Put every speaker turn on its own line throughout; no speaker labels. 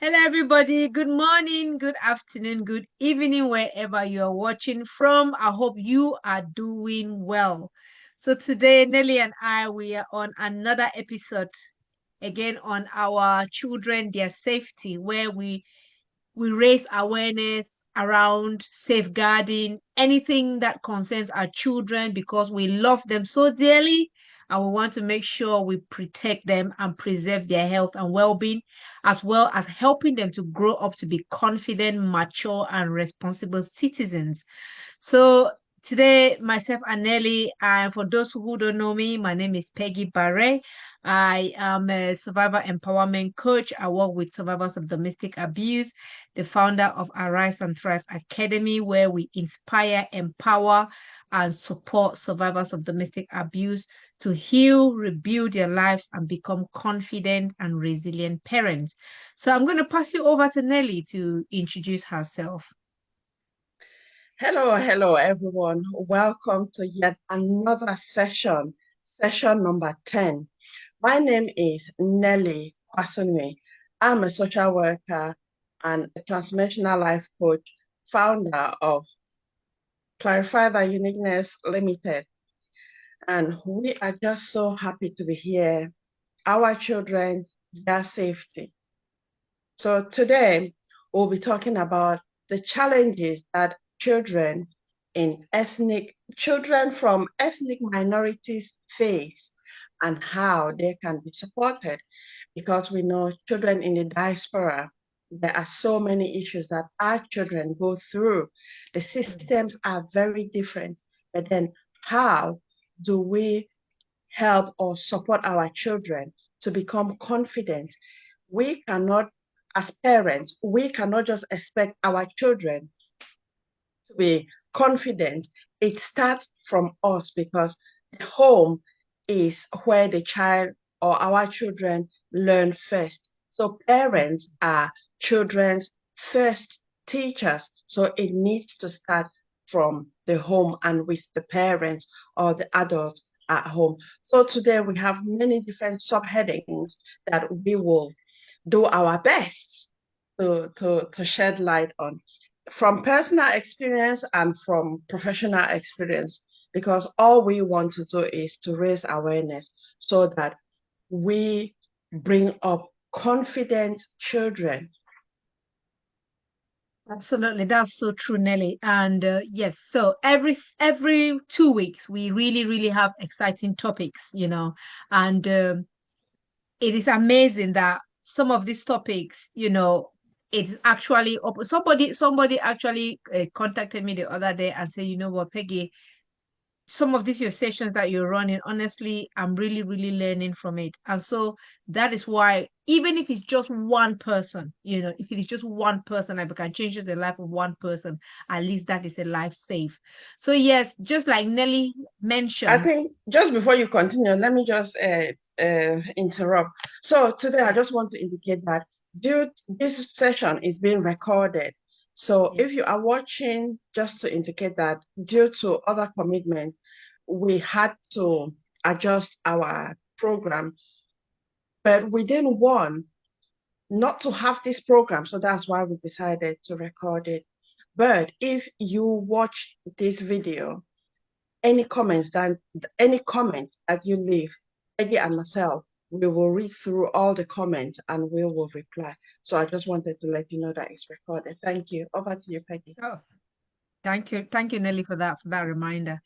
Hello, everybody. Good morning, good afternoon, good evening, wherever you are watching from. I hope you are doing well. So today, Nelly and I, we are on another episode again on our children, their safety, where we raise awareness around safeguarding anything that concerns our children because we love them so dearly and we want to make sure we protect them and preserve their health and well-being, as well as helping them to grow up to be confident, mature, and responsible citizens. So today, myself and Nelly, and for those who don't know me, my name is Peggy Barre. I am a survivor empowerment coach. I work with survivors of domestic abuse, the founder of Arise and Thrive Academy, where we inspire, empower, and support survivors of domestic abuse to heal, rebuild their lives, and become confident and resilient parents. So I'm going to pass you over to Nelly to introduce herself.
Hello, everyone. Welcome to yet another session number 10. My name is Nelly Kwasunwe. I'm a social worker and a transformational life coach, founder of Clarify the Uniqueness Limited. And we are just so happy to be here. Our children, their safety. So today we'll be talking about the challenges that children from ethnic minorities face and how they can be supported because we know children in the diaspora, there are so many issues that our children go through. The systems are very different, but then how do we help or support our children to become confident? We cannot, as parents, we cannot just expect our children to be confident. It starts from us because the home is where the child or our children learn first. So parents are children's first teachers. So it needs to start from the home and with the parents or the adults at home. So today we have many different subheadings that we will do our best to shed light on from personal experience and from professional experience, because all we want to do is to raise awareness so that we bring up confident children.
Absolutely, that's so true, Nelly. And yes, so every 2 weeks we really have exciting topics, and it is amazing that some of these topics, it's actually somebody actually contacted me the other day and said, you know what, Peggy, some of these your sessions that you're running, honestly, I'm really learning from it. And so that is why, even if it's just one person, if it is just one person, if I can change the life of one person, at least that is a life safe. So yes, just like Nelly
I
mentioned.
think just before you continue, let me just interrupt. So today I
Yeah,
just want to indicate that this session is being recorded. So
yeah.
if you are watching, just to indicate that due to other commitments, we had to adjust our program, but we didn't want not to have this program. So that's why we decided to record it. But if you watch this video, any comments that you leave, Peggy and myself, we will read through all the comments and we will reply. So I just wanted to let you know that it's recorded. Thank you. Over to you, Peggy.
Oh, thank you, Nelly, for that reminder.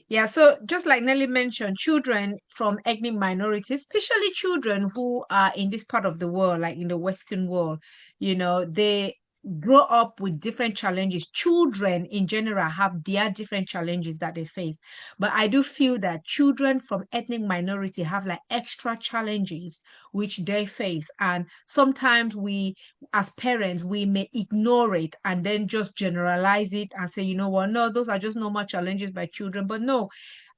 Yeah, so just like Nelly mentioned, children from ethnic minorities, especially children who are in this part of the world, like in the Western world, they grow up with different challenges. Children in general have their different challenges that they face. But I do feel that children from ethnic minority have like extra challenges which they face. And sometimes we, as parents, we may ignore it and then just generalize it and say, you know what, no, those are just normal challenges by children. But no,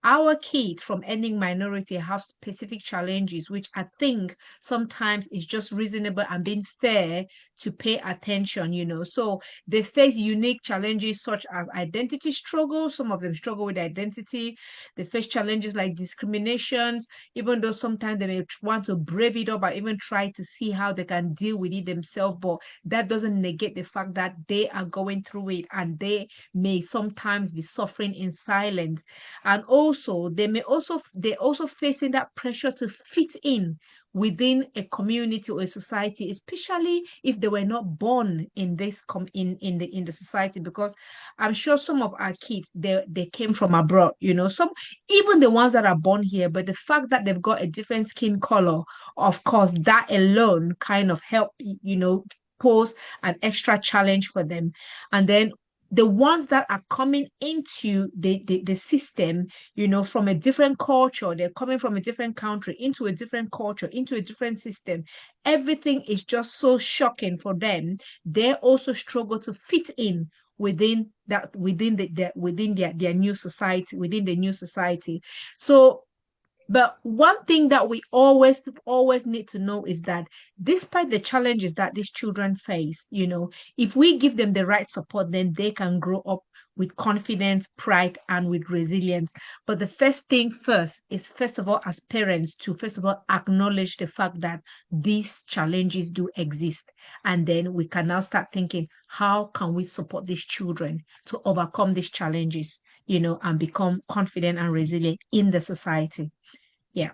our kids from ethnic minority have specific challenges, which I think sometimes is just reasonable and being fair to pay attention, you know. So they face unique challenges such as identity struggles. Some of them struggle with identity. They face challenges like discriminations, even though sometimes they may want to brave it up or even try to see how they can deal with it themselves. But that doesn't negate the fact that they are going through it and they may sometimes be suffering in silence. And also they also facing that pressure to fit in within a community or a society, especially if they were not born in this in the society, because I'm sure some of our kids they came from abroad, you know, some even the ones that are born here, but the fact that they've got a different skin color, of course, that alone kind of help, you know, pose an extra challenge for them. And then the ones that are coming into the system, you know, from a different culture, they're coming from a different country into a different culture, into a different system. Everything is just so shocking for them. They also struggle to fit in within within their new society, within the new society. So but one thing that we always need to know is that despite the challenges that these children face, you know, if we give them the right support, then they can grow up with confidence, pride, and with resilience. But the first thing first is, first of all, as parents, to first of all acknowledge the fact that these challenges do exist. And then we can now start thinking, how can we support these children to overcome these challenges, you know, and become confident and resilient in the society? Yeah.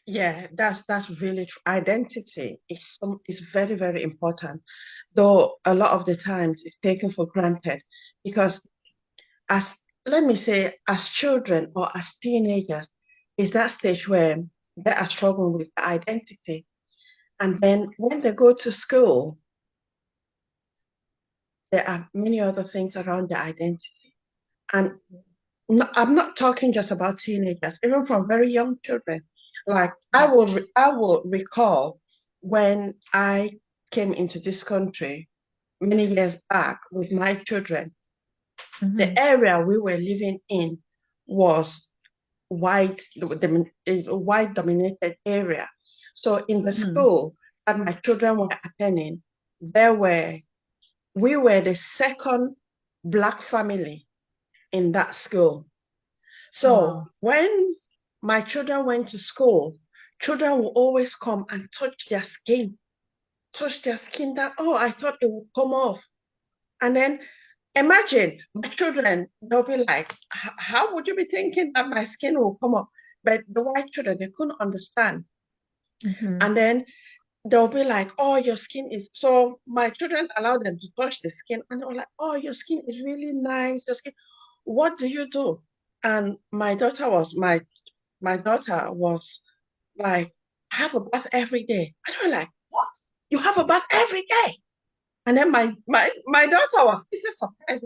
Yeah, that's really true. Identity is very, very important, though a lot of the times it's taken for granted because as let me say, as children or as teenagers, is that stage where they are struggling with identity. And then when they go to school, there are many other things around the identity. And I'm not talking just about teenagers, even from very young children. Like
Yeah.
I will recall when I came into this country many years back with my children, the
Mm-hmm.
area we were living in was is a white dominated area. So in the
Mm-hmm.
school that my children were attending, there were we were the second black family in that school. So
Wow.
when my children went to school, children will always come and touch their skin that, oh, I thought it would come off. And then imagine my children, they'll be like, how would you be thinking that my skin will come off? But the white children, they couldn't understand.
Mm-hmm.
And then they'll be like, oh, your skin is so my children allow them to touch the skin and they were like, oh, your skin is really nice. Your skin, what do you do? And my daughter was like, I have a bath every day. And I was like, what? You have a bath every day? And then my daughter was surprised.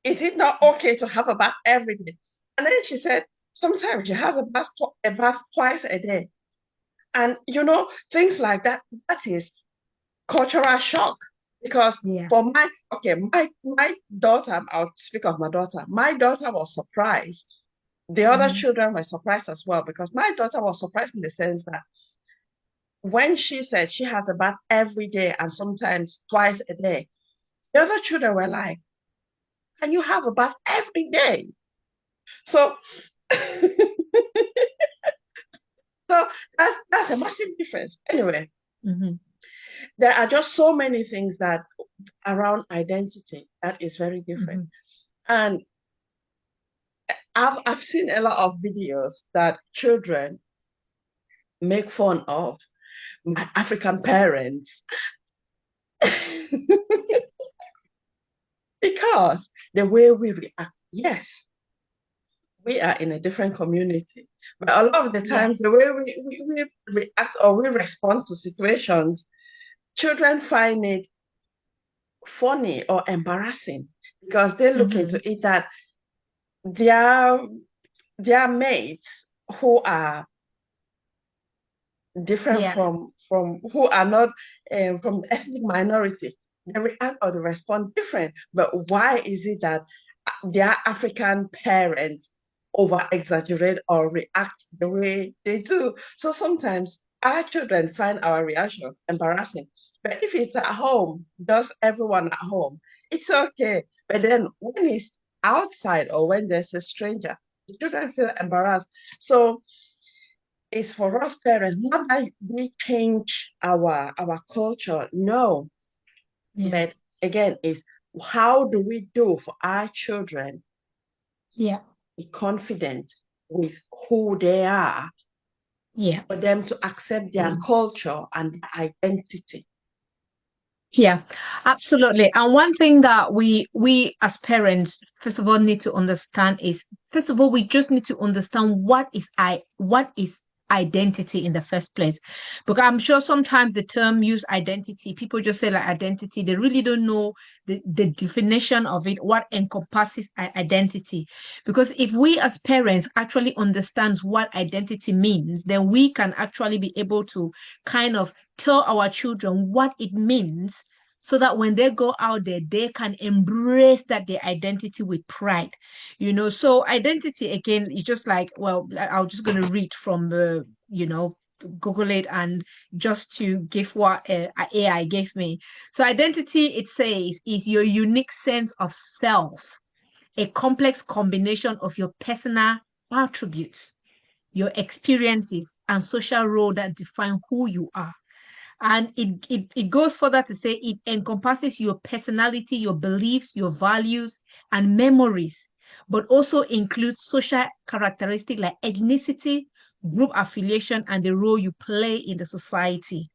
Is it not okay to have a bath every day? And then she said, sometimes she has a bath twice a day. And things like that, that is cultural shock. Because
Yeah.
for my daughter, I'll speak of my daughter. My daughter was surprised. The other
Mm-hmm.
children were surprised as well because my daughter was surprised in the sense that when she said she has a bath every day and sometimes twice a day, the other children were like, can you have a bath every day? So so that's a massive difference. Anyway,
Mm-hmm.
there are just so many things that around identity that is very different.
Mm-hmm.
And I've seen a lot of videos that children make fun of my African parents because the way we react, yes, we are in a different community. But a lot of the
Yeah.
time, the way we react or we respond to situations, children find it funny or embarrassing because they look into
Mm-hmm.
it that their their mates who are different
Yeah.
from who are not from the ethnic minority, they react or they respond different. But why is it that their African parents over exaggerate or react the way they do. So sometimes our children find our reactions embarrassing. But if it's at home, just everyone at home, it's okay. But then when it's outside or when there's a stranger, the children feel embarrassed. So it's for us parents, not that we change our culture, no.
Yeah.
But again, is how do we do for our children
Yeah.
be confident with who they are,
Yeah.
for them to accept their culture and their identity?
Yeah, absolutely. And one thing that we as parents, first of all, need to understand is, first of all, we just need to understand what is identity in the first place. Because I'm sure sometimes the term use identity, people just say like identity, they really don't know the definition of it, what encompasses identity. Because if we as parents actually understand what identity means, then we can actually be able to kind of tell our children what it means, so that when they go out there, they can embrace that their identity with pride. So identity again is just like, well, I'm just going to read from the, Google it, and just to give what AI gave me. So identity, it says, is your unique sense of self, a complex combination of your personal attributes, your experiences, and social role that define who you are. And it goes further to say it encompasses your personality, your beliefs, your values, and memories, but also includes social characteristics like ethnicity, group affiliation, and the role you play in the society.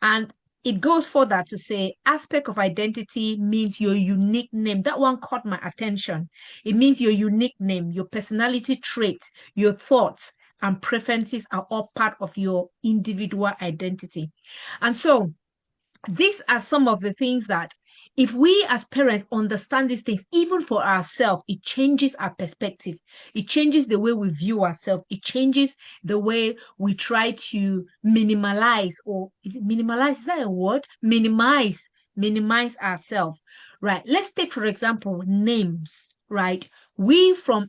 And it goes further to say aspect of identity means your unique name. That one caught my attention. It means your unique name, your personality traits, your thoughts and preferences are all part of your individual identity. And so these are some of the things that, if we as parents understand these things, even for ourselves, it changes our perspective. It changes the way we view ourselves. It changes the way we try to minimalize, or is it minimalize? Is that a word? Minimize ourselves, right? Let's take, for example, names, right? We for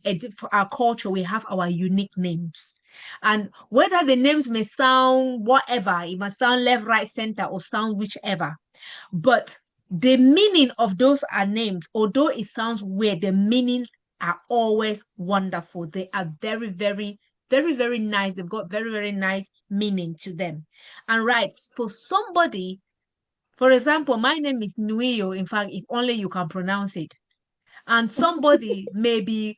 our culture, we have our unique names. And whether the names may sound whatever, it might sound left, right, center, or sound whichever, but the meaning of those are names, although it sounds weird, the meaning are always wonderful. They are very, very, very, very nice. They've got very, very nice meaning to them. And right, for somebody, for example, my name is Nuio. In fact, if only you can pronounce it. And somebody may be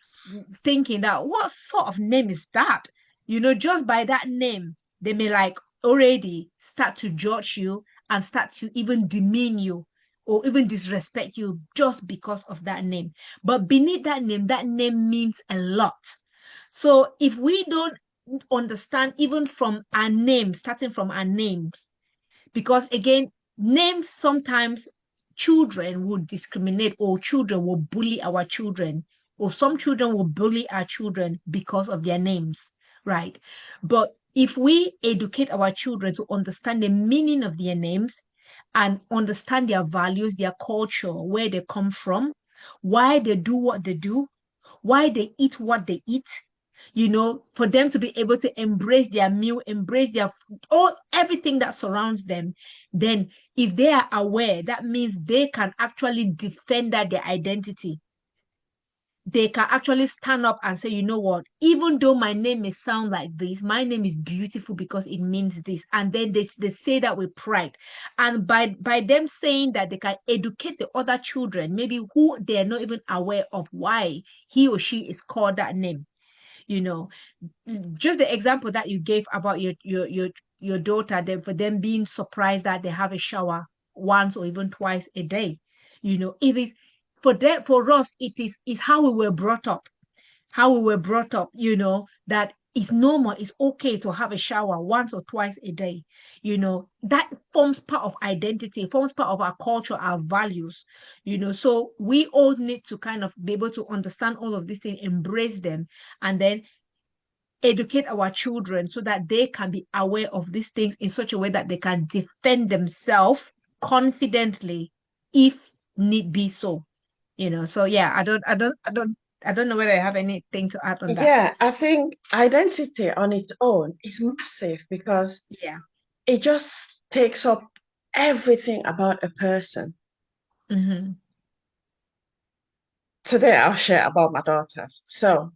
thinking that, what sort of name is that? Just by that name, they may like already start to judge you and start to even demean you or even disrespect you just because of that name. But beneath that name means a lot. So if we don't understand, even from our names, starting from our names, because again, names sometimes children will discriminate, or children will bully our children, or some children will bully our children because of their names, right? But if we educate our children to understand the meaning of their names and understand their values, their culture, where they come from, why they do what they do, why they eat what they eat, for them to be able to embrace their meal, embrace their all everything that surrounds them, then if they are aware, that means they can actually defend that their identity. They can actually stand up and say, you know what, even though my name may sound like this, my name is beautiful because it means this. And then they say that with pride. And by them saying that, they can educate the other children, maybe who they're not even aware of why he or she is called that name. you know just the example that you gave about your daughter, then for them being surprised that they have a shower once or even twice a day. It is for us, it is how we were brought up, that it's normal, it's okay to have a shower once or twice a day. That forms part of identity, forms part of our culture, our values. So we all need to kind of be able to understand all of these things, embrace them, and then educate our children so that they can be aware of these things in such a way that they can defend themselves confidently if need be. So yeah, I don't know whether you have anything to add on that.
Yeah, I think identity on its own is massive because
Yeah.
it just takes up everything about a person.
Mm-hmm.
Today, I'll share about my daughters. So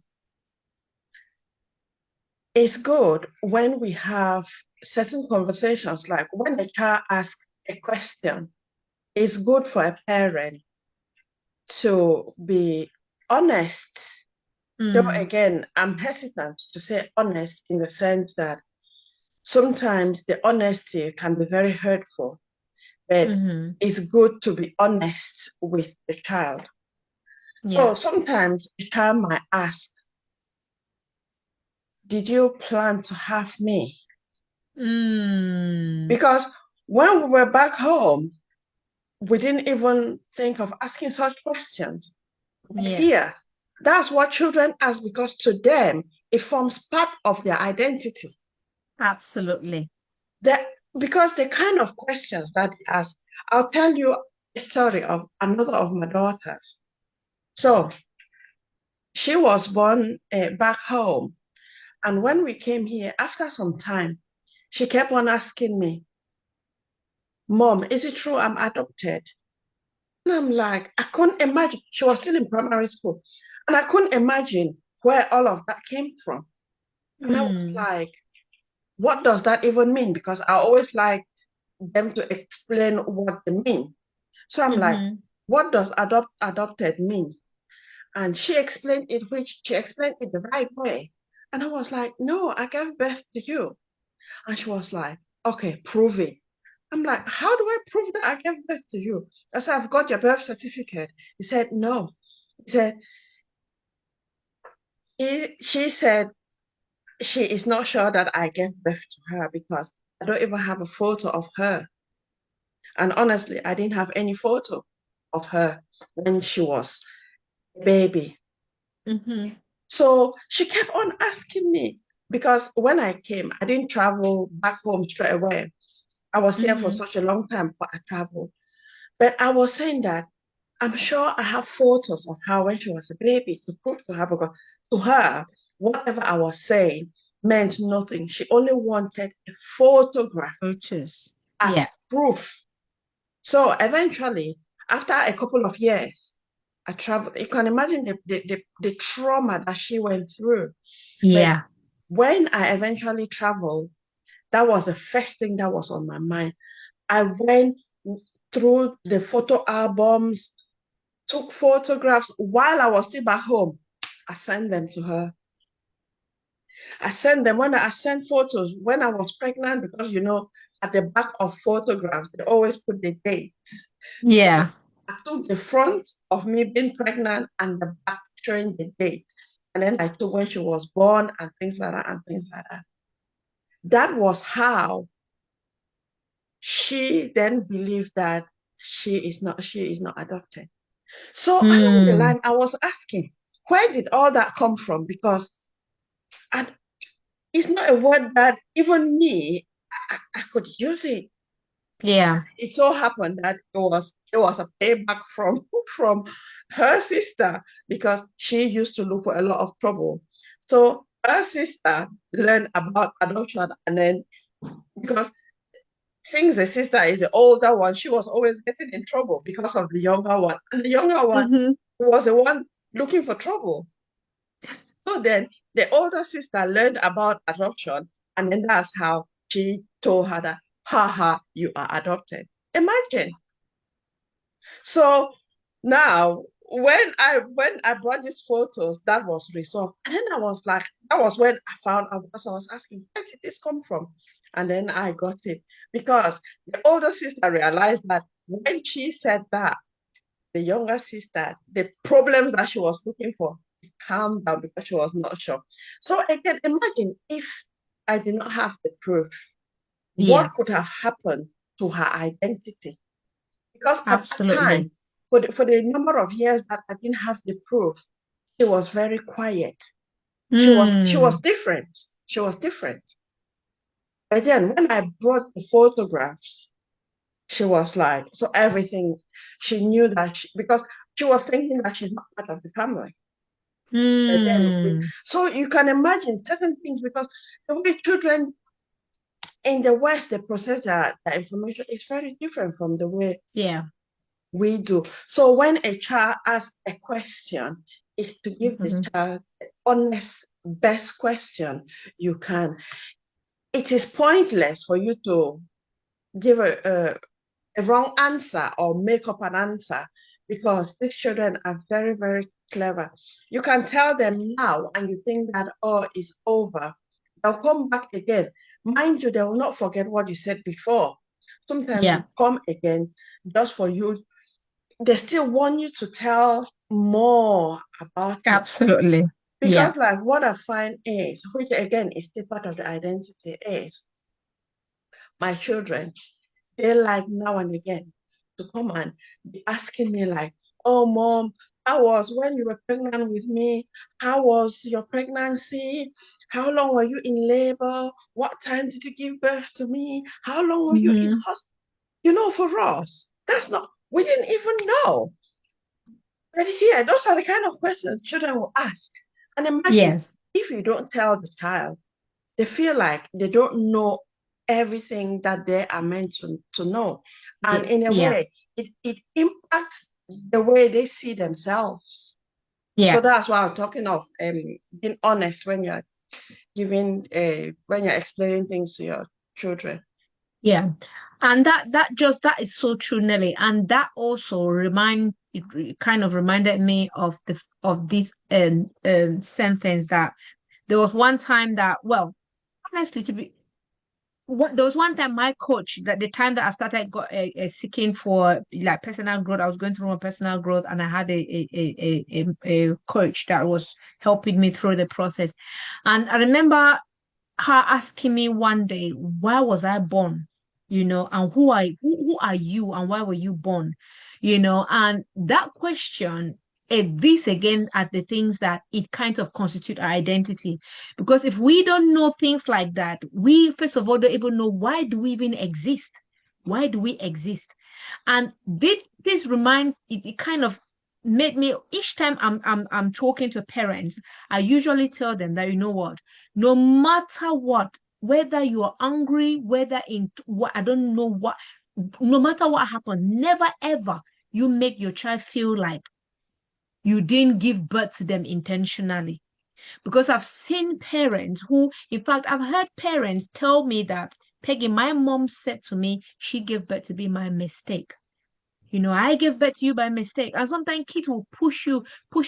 it's good when we have certain conversations, like when a child asks a question, it's good for a parent to be honest. Though
Mm,
again, I'm hesitant to say honest in the sense that sometimes the honesty can be very hurtful, but
mm-hmm.
it's good to be honest with the child. So
Yeah.
sometimes a child might ask, did you plan to have me?
Mm,
Because when we were back home, we didn't even think of asking such questions. But
yeah.
here, that's what children ask because to them, it forms part of their identity.
Absolutely.
That because the kind of questions that they ask, I'll tell you a story of another of my daughters. So she was born back home. And when we came here, after some time, she kept on asking me, Mom, is it true I'm adopted? And I'm like, I couldn't imagine. She was still in primary school. And I couldn't imagine where all of that came from. And I was
Mm,
like, what does that even mean? Because I always like them to explain what they mean. So I'm like,
mm-hmm.
what does adopted mean? And she explained it the right way. And I was like, no, I gave birth to you. And she was like, okay, prove it. I'm like, how do I prove that I gave birth to you? I said, I've got your birth certificate. He said, no. He said, she said she is not sure that I gave birth to her because I don't even have a photo of her. And honestly, I didn't have any photo of her when she was a baby.
Mm-hmm.
So she kept on asking me because when I came, I didn't travel back home straight away. I was here for
Mm-hmm.
such a long time before I traveled. But I was saying that I'm sure I have photos of her when she was a baby to prove to her because to her, whatever I was saying meant nothing. She only wanted a photograph
Purchase.
as
Yeah.
proof. So eventually, after a couple of years, I traveled. You can imagine the trauma that she went through. But
Yeah.
when I eventually traveled, that was the first thing that was on my mind. I went through the photo albums, took photographs while I was still back home. I sent them to her. I sent them when I sent photos when I was pregnant because at the back of photographs they always put the dates. So
Yeah.
I took the front of me being pregnant and the back showing the date. And then I took when she was born and things like that and things like that. That was how she then believed that she is not adopted. So along the
Mm,
line, I was asking, where did all that come from? Because I, it's not a word that even me, I could use it.
yeah.
It so happened that it was a payback from from her sister because she used to look for a lot of trouble. So her sister learned about adoption, and then because since the sister is the older one, she was always getting in trouble because of the younger one, and the younger one
Mm-hmm.
was the one looking for trouble. So then the older sister learned about adoption, and then that's how she told her that, haha, you are adopted. Imagine. So now when I brought these photos, that was resolved. And then I was like, that was when I found out because I was asking, where did this come from? And then I got it because the older sister realized that when she said that, the younger sister, the problems that she was looking for, calmed down because she was not sure. So again, imagine if I did not have the proof, what
Yeah.
could have happened to her identity? Because at that
Absolutely.
time, for the number of years that I didn't have the proof, she was very quiet. She was
Mm,
different. She was different. But then when I brought the photographs, she was like, so everything she knew that because she was thinking that she's not part of the family.
Mm.
So you can imagine certain things because the way children in the West they process their information is very different from the way
Yeah.
we do. So when a child asks a question, is to give the
Mhm.
child the honest, best question you can. It is pointless for you to give a wrong answer or make up an answer because these children are very, very clever. You can tell them now and you think that, oh, it's over. They'll come back again. Mind you, they will not forget what you said before. Sometimes
Yeah,
you come again just for you. They still want you to tell more about it.
absolutely. Yeah.
Because, like, what I find is, which again is still part of the identity, is my children, they like now and again to come and be asking me like, oh mom, how was when you were pregnant with me? How was your pregnancy? How long were you in labor? What time did you give birth to me? How long were you in
Hmm.
hospital? You know, for us, that's not, we didn't even know. But here, those are the kind of questions children will ask. And imagine
Yes.
if you don't tell the child, they feel like they don't know everything that they are meant to know. And
Yeah.
in a
Yeah.
way, it impacts the way they see themselves. So
Yeah.
that's why I'm talking of being honest when you're explaining things to your children.
Yeah. And that is so true, Nelly. And that also it kind of reminded me of this sentence that there was one time that, well, honestly, there was one time my coach, that the time that I started seeking for like personal growth, I was going through my personal growth, and I had a coach that was helping me through the process. And I remember her asking me one day, why was I born? And who are you and why were you born? And that question, this again are the things that it kind of constitute our identity. Because if we don't know things like that, we first of all don't even know, why do we even exist? Why do we exist? And this remind it kind of made me, each time I'm talking to parents, I usually tell them that, you know what, no matter what, whether you are angry, whether in what, I don't know what, no matter what happened, never ever you make your child feel like you didn't give birth to them intentionally. Because I've seen parents who, in fact, I've heard parents tell me that, Peggy, my mom said to me, she gave birth to be my mistake. I gave birth to you by mistake. And sometimes kids will push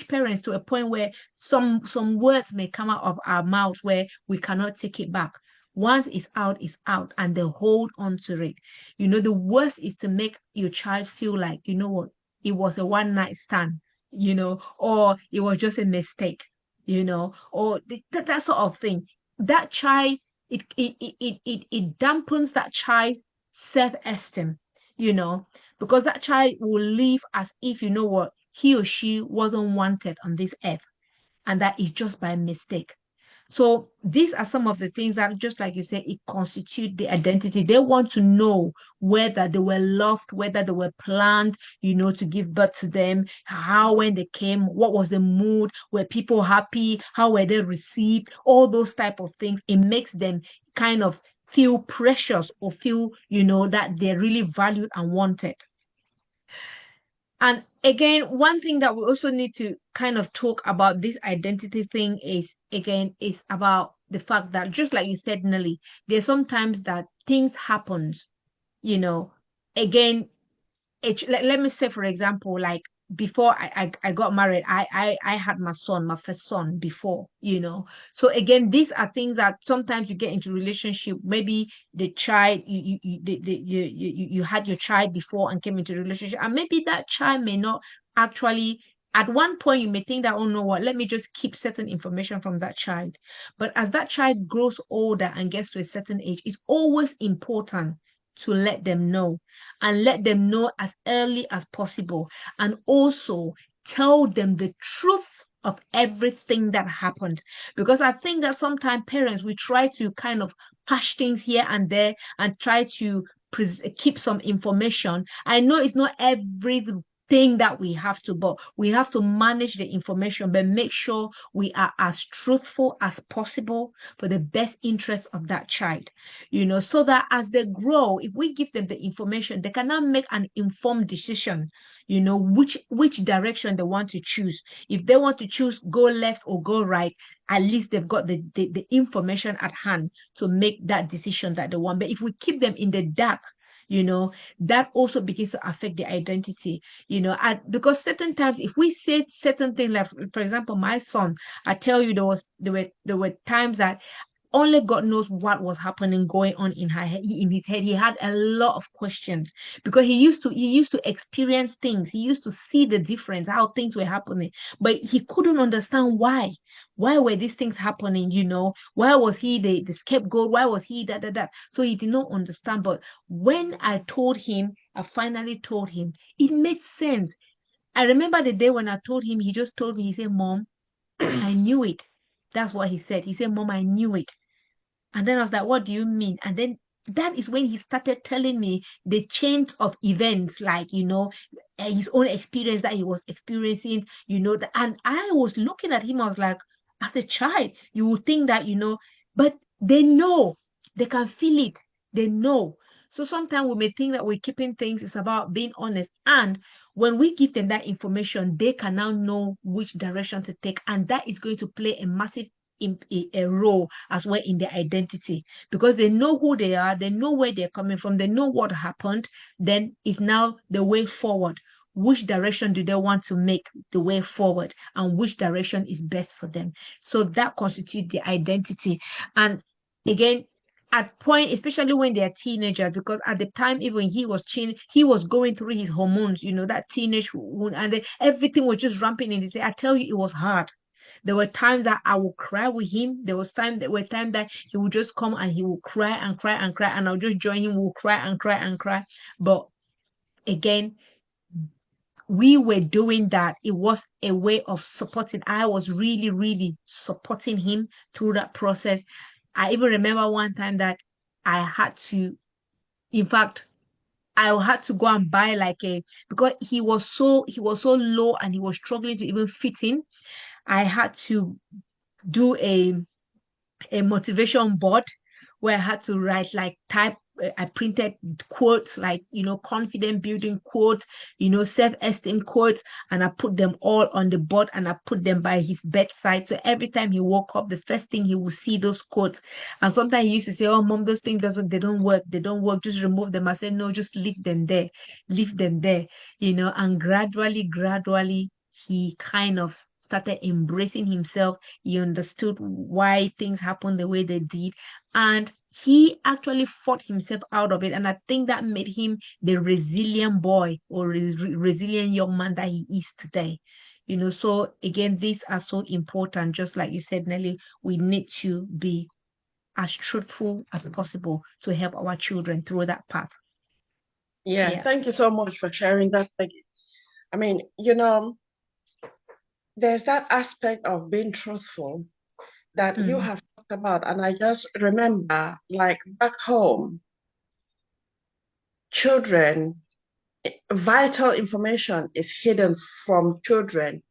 parents to a point where some words may come out of our mouths where we cannot take it back. Once it's out, and they hold on to it. The worst is to make your child feel like, you know what, it was a one night stand, or it was just a mistake, or that sort of thing. That child, it dampens that child's self-esteem, you know because that child will live as if, you know what, he or she wasn't wanted on this earth, and that is just by mistake. So these are some of the things that, just like you said, it constitute the identity. They want to know whether they were loved, whether they were planned, to give birth to them, how, when they came, what was the mood, were people happy, how were they received, all those type of things. It makes them kind of feel precious, or feel, that they're really valued and wanted. And again, one thing that we also need to kind of talk about this identity thing is, again, is about the fact that, just like you said, Nelly, there's sometimes that things happens, you know, again, let me say, for example, like before I got married, I had my first son before, So again, these are things that sometimes you get into relationship. Maybe the child, you had your child before and came into a relationship, and maybe that child may not actually. At one point, you may think that, oh no, what, let me just keep certain information from that child. But as that child grows older and gets to a certain age, it's always important to let them know, and let them know as early as possible, and also tell them the truth of everything that happened. Because I think that sometimes parents, we try to kind of patch things here and there and try to keep some information. I know it's not every think that we have to, but we have to manage the information, but make sure we are as truthful as possible for the best interest of that child, so that as they grow, if we give them the information, they can now make an informed decision, which direction they want to choose. If they want to choose go left or go right, at least they've got the information at hand to make that decision that they want. But if we keep them in the dark, that also begins to affect their identity, because certain times if we say certain things, like for example, my son, I tell you, there were times that only God knows what was happening going on in his head. He had a lot of questions because he used to experience things. He used to see the difference, how things were happening, but he couldn't understand why. Why were these things happening? Why was he the scapegoat? Why was he that? So he did not understand. But when I finally told him, it made sense. I remember the day when I told him, he just told me, he said, Mom, I knew it. That's what he said. He said, Mom, I knew it. And then I was like, what do you mean? And then that is when he started telling me the chains of events, like, his own experience that he was experiencing, and I was looking at him, I was like, as a child, you would think that, but they know, they can feel it, they know. So sometimes we may think that we're keeping things, it's about being honest. And when we give them that information, they can now know which direction to take. And that is going to play a massive a role as well in their identity, because they know who they are, they know where they're coming from, they know what happened. Then it's now the way forward. Which direction do they want to make the way forward, and which direction is best for them? So that constitutes the identity. And again, at point, especially when they're teenagers, because at the time even he was going through his hormones, that teenage hormone, and everything was just ramping in his head. I tell you, it was hard. There were times that I would cry with him. There were times that he would just come and he would cry and cry and cry, and I'll just join him. We'll cry and cry and cry. But again, we were doing that. It was a way of supporting. I was really, really supporting him through that process. I even remember one time that I had to, in fact, I had to go and buy like because he was so low and he was struggling to even fit in. I had to do a motivation board where I had to write, like, type. I printed quotes, like, confident building quotes, self-esteem quotes, and I put them all on the board and I put them by his bedside. So every time he woke up, the first thing he would see those quotes. And sometimes he used to say, "Oh, Mom, those things they don't work. They don't work. Just remove them." I said, "No, just leave them there. Leave them there." And gradually, he kind of started embracing himself. He understood why things happened the way they did. And he actually fought himself out of it. And I think that made him the resilient boy or resilient young man that he is today. So again, these are so important. Just like you said, Nelly, we need to be as truthful as possible to help our children through that path.
Yeah,
Yeah.
thank you so much for sharing that. I mean, there's that aspect of being truthful that you
Mm,
have talked about. And I just remember, like back home, children, vital information is hidden from children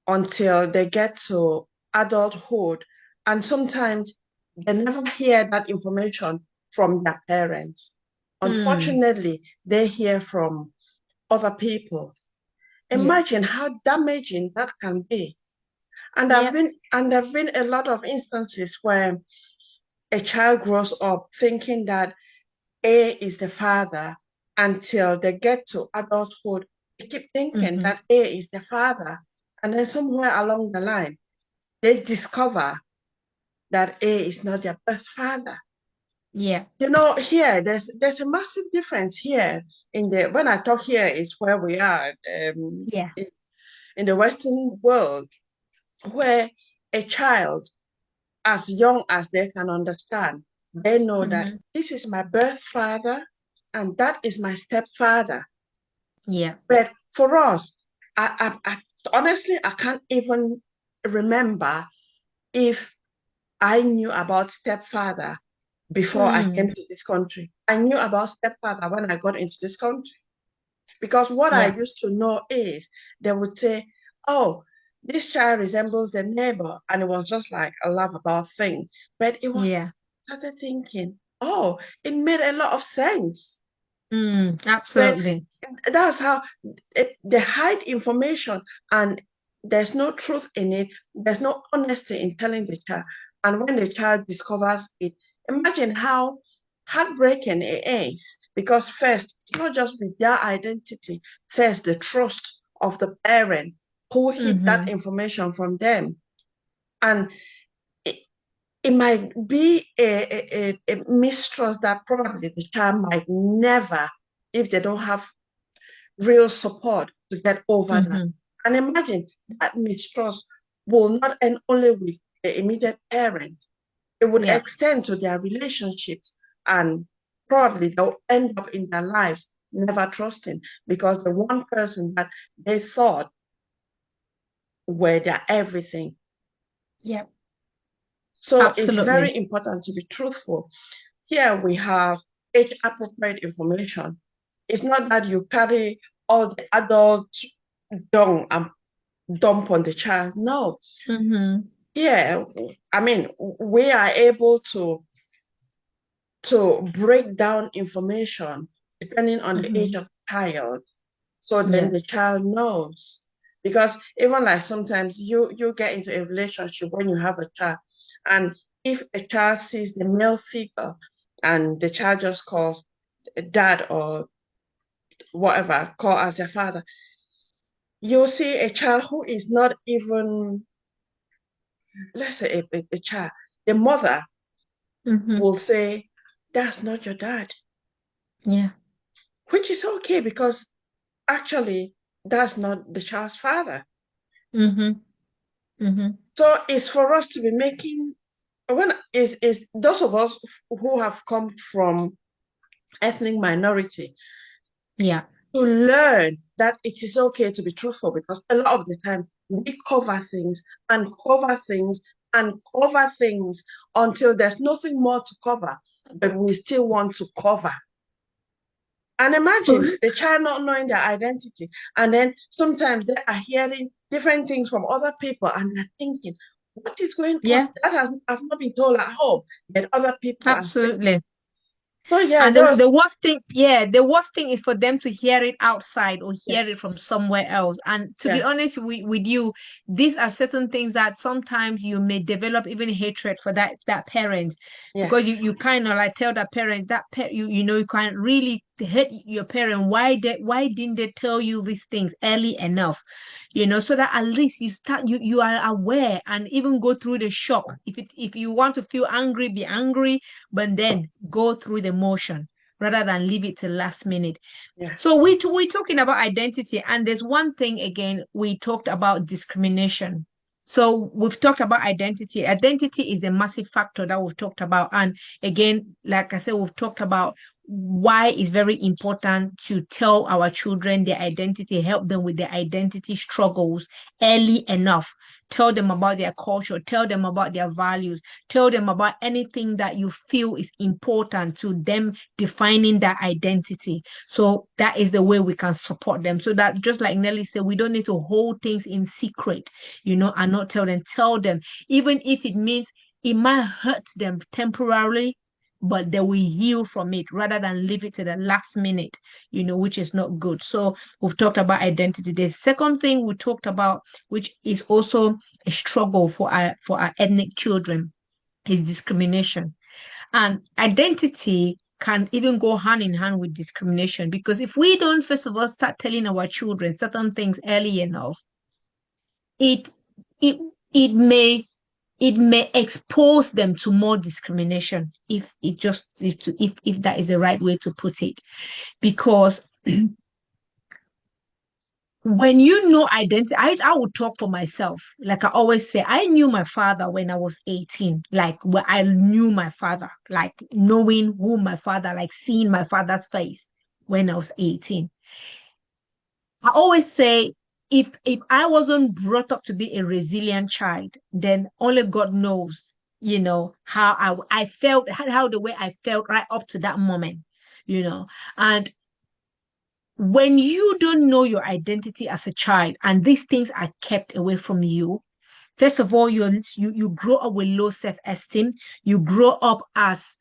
until they get to adulthood. And sometimes they never hear that information from their parents.
mm,
Unfortunately, they hear from other people.
yeah.
Imagine how damaging that can be. And
Yeah.
there've been a lot of instances where a child grows up thinking that A is the father until they get to adulthood. They keep thinking
Mm-hmm.
that A is the father. And then somewhere along the line, they discover that A is not their birth father.
Yeah.
Here there's a massive difference here in the when I talk here is where we are
Yeah.
in the Western world, where a child as young as they can understand, they know that
Mm-hmm.
this is my birth father and that is my stepfather.
Yeah.
But for us, I honestly I can't even remember if I knew about stepfather before I came
Mm,
to this country. I knew about stepfather when I got into this country. Because what I
Yeah.
used to know is they would say, oh, this child resembles the neighbor. And it was just like a laugh about thing. But it was
Yeah.
started thinking, oh, it made a lot of sense. When
Absolutely.
that's how they hide information and there's no truth in it, there's no honesty in telling the child. And when the child discovers it, imagine how heartbreaking it is. Because first, it's not just with their identity, first, the trust of the parent who hid that
Mm-hmm.
information from them. And it, it might be a mistrust that probably the child might never, if they don't have real support to get over that.
Mm-hmm.
And imagine that mistrust will not end only with the immediate parent, it would
Yeah.
extend to their relationships and probably they'll end up in their lives never trusting because the one person that they thought were their everything.
Yeah.
So it's
Absolutely.
very important to be truthful. Here we have age appropriate information. It's not that you carry all the adult dung and dump on the child. No.
Mm-hmm.
Yeah, I mean, we are able to break down information depending on the age
Mm-hmm.
of the child. So then
Yeah.
the child knows. Because even like sometimes you get into a relationship when you have a child, and if a child sees the male figure and the child just calls dad or whatever, call as their father, you'll see a child who is not even, let's say a child, the mother
Mm-hmm.
will say, that's not your dad,
Yeah.
which is okay because actually that's not the child's father.
Mm-hmm. Mm-hmm.
So it's for us to be making when is those of us who have come from ethnic minority
Yeah.
to learn that it is okay to be truthful because a lot of the time we cover things and cover things and cover things until there's nothing more to cover, but we still want to cover. And imagine the child not knowing their identity. And then sometimes they are hearing different things from other people and they're thinking, what is going on?
Yeah.
That has not been told at home, that other people are saying.
Absolutely.
So yeah,
And
there was
the worst thing, yeah, the worst thing is for them to hear it outside or hear it from
yes,
somewhere else. And to be
yeah,
honest with you, these are certain things that sometimes you may develop even hatred for that parent because
yes,
you kind of like tell that parent you know you can't really hate your parent. Why didn't they tell you these things early enough? So that at least you are aware and even go through the shock. If you want to feel angry, be angry, but then go through the motion rather than leave it till last minute.
yeah.
So we're talking about identity, and there's one thing again, we talked about discrimination. So we've talked about identity. Identity is a massive factor that we've talked about. And again, like I said, we've talked about why it's very important to tell our children their identity, help them with their identity struggles early enough. Tell them about their culture, tell them about their values, tell them about anything that you feel is important to them defining that identity. So that is the way we can support them. So that just like Nelly said, we don't need to hold things in secret, and not tell them, even if it means it might hurt them temporarily, but they will heal from it rather than leave it to the last minute, which is not good. So we've talked about identity. The second thing we talked about, which is also a struggle for our ethnic children, is discrimination. And identity can even go hand in hand with discrimination because if we don't, first of all, start telling our children certain things early enough, it it it may expose them to more discrimination if that is the right way to put it. Because when you know identity, I would talk for myself. Like I always say, I knew my father when I was 18. Like when I knew my father, like knowing who my father, like seeing my father's face when I was 18. I always say, if I wasn't brought up to be a resilient child, then only God knows, how I felt, how the way I felt right up to that moment, you know. And when you don't know your identity as a child and these things are kept away from you, first of all, you grow up with low self-esteem. You grow up as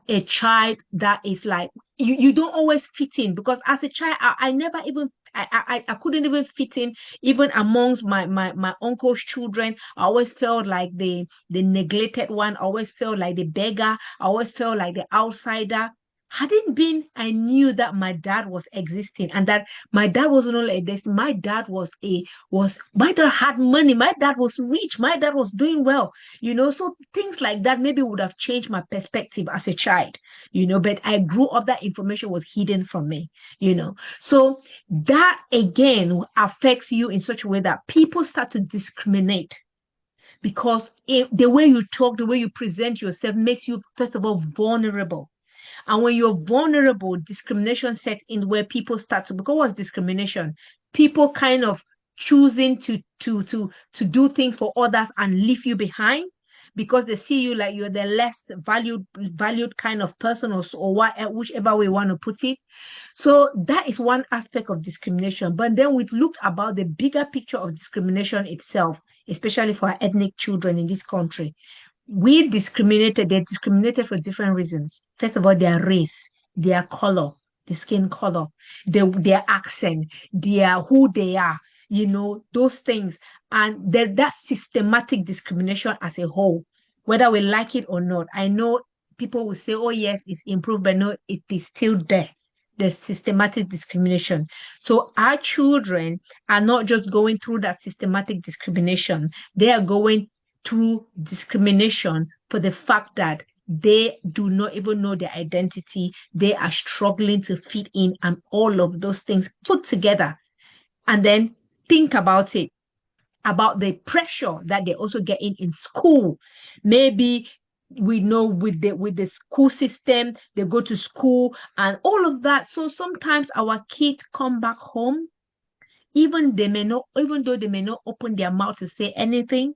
a child that is like you don't always fit in, because as a child, I never even I couldn't even fit in even amongst my uncle's children. I always felt like the neglected one. I always felt like the beggar. I always felt like the outsider. Had it been, I knew that my dad was existing and that my dad wasn't only a this, my dad was my dad had money, my dad was rich, my dad was doing well, so things like that maybe would have changed my perspective as a child, but I grew up, that information was hidden from me, so that again affects you in such a way that people start to discriminate, because the way you talk, the way you present yourself makes you first of all vulnerable. And when you're vulnerable, discrimination sets in, where people start to, because what's discrimination? People kind of choosing to do things for others and leave you behind because they see you like you're the less valued kind of person, or what, whichever way you want to put it. So that is one aspect of discrimination. But then we looked about the bigger picture of discrimination itself, especially for our ethnic children in this country. They're discriminated for different reasons. First of all, their race, their color, the skin color, their accent, their who they are, those things. And that's systematic discrimination as a whole, whether we like it or not. I know people will say, oh, yes, it's improved, but no, it is still there. There's systematic discrimination. So our children are not just going through that systematic discrimination, they are going through discrimination for the fact that they do not even know their identity. They are struggling to fit in, and all of those things put together. And then think about it, about the pressure that they also get in school. Maybe we know with the school system, they go to school and all of that. So sometimes our kids come back home, even though they may not open their mouth to say anything,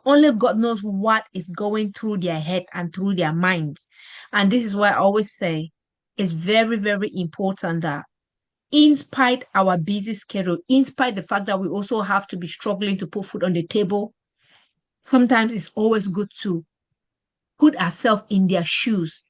only God knows what is going through their head and through their minds. And this is why I always say it's very, very important that, in spite our busy schedule, in spite the fact that we also have to be struggling to put food on the table, sometimes it's always good to put ourselves in their shoes.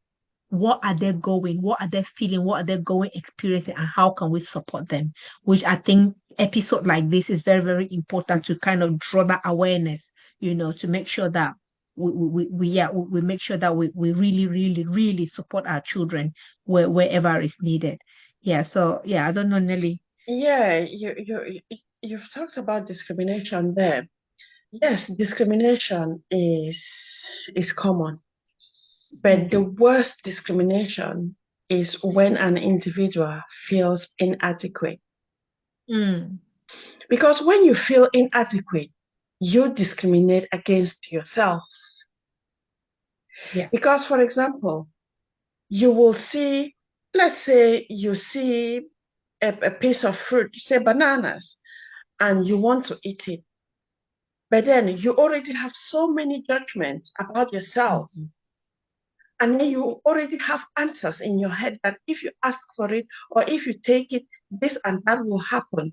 What are they going? What are they feeling? What are they going experiencing? And how can we support them? Which I think episode like this is very, very important to kind of draw that awareness, to make sure that we make sure that we really, really, really support our children wherever is needed. Yeah. So yeah, I don't know, Nelly.
Yeah, you've talked about discrimination there. Yes, discrimination is common, but the
Mm,
worst discrimination is when an individual feels inadequate.
mm,
Because when you feel inadequate, you discriminate against yourself.
yeah.
Because, for example, you will see, let's say you see a piece of fruit, say bananas, and you want to eat it. But then you already have so many judgments about yourself.
Mhm,
And then you already have answers in your head that if you ask for it or if you take it, this and that will happen.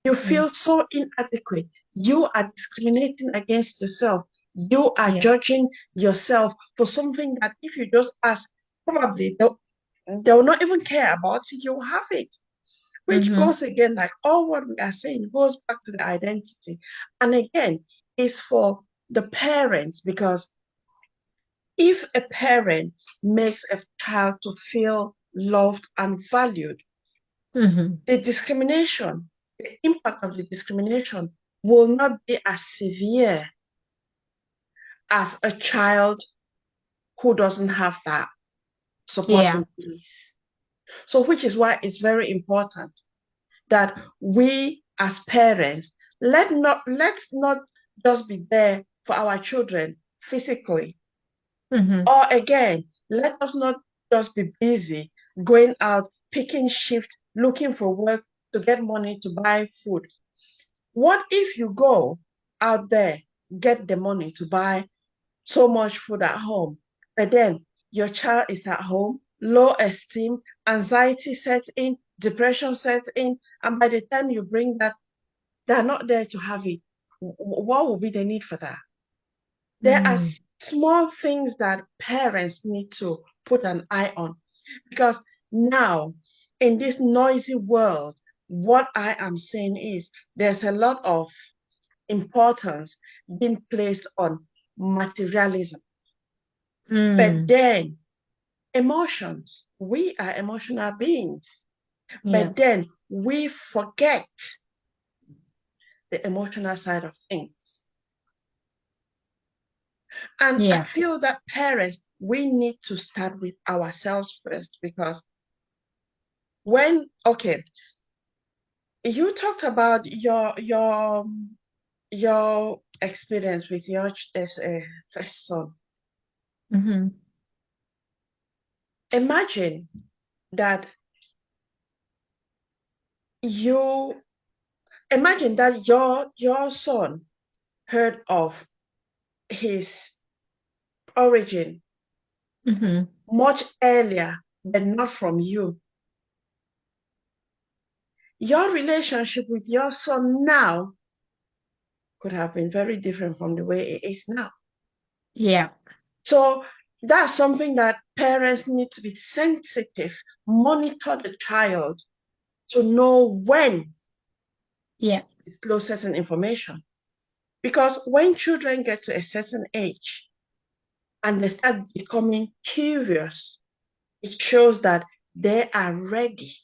You
mm,
feel so inadequate. You are discriminating against yourself. You are
yeah.
judging yourself for something that if you just ask, probably they'll not even care about it. You'll have it. Which
Mm-hmm,
goes again, like all what we are saying, goes back to the identity. And again, it's for the parents, because if a parent makes a child to feel loved and valued,
mm-hmm,
the discrimination, the impact of the discrimination will not be as severe as a child who doesn't have that support
yeah.
in place. So, which is why it's very important that we as parents let's not just be there for our children physically,
Mm-hmm,
or again, let us not just be busy going out, picking shift, looking for work to get money to buy food. What if you go out there, get the money to buy so much food at home, but then your child is at home, low esteem, anxiety sets in, depression sets in, and by the time you bring that, they're not there to have it. What will be the need for that? There are
Mm.
small things that parents need to put an eye on, because now in this noisy world, what I am saying is there's a lot of importance being placed on materialism. But
Mm.
then emotions, we are emotional beings,
Yeah.
but then we forget the emotional side of things. And I
Yeah.
feel that parents, we need to start with ourselves first, because okay, you talked about your experience with your first son.
Mm-hmm.
Imagine that you imagine that your son heard of his origin
Mm-hmm.
much earlier, but not from you. Your relationship with your son now could have been very different from the way it is now.
Yeah.
So that's something that parents need to be sensitive, monitor the child to know when
Yeah.
to disclose certain information. Because when children get to a certain age and they start becoming curious, it shows that they are ready.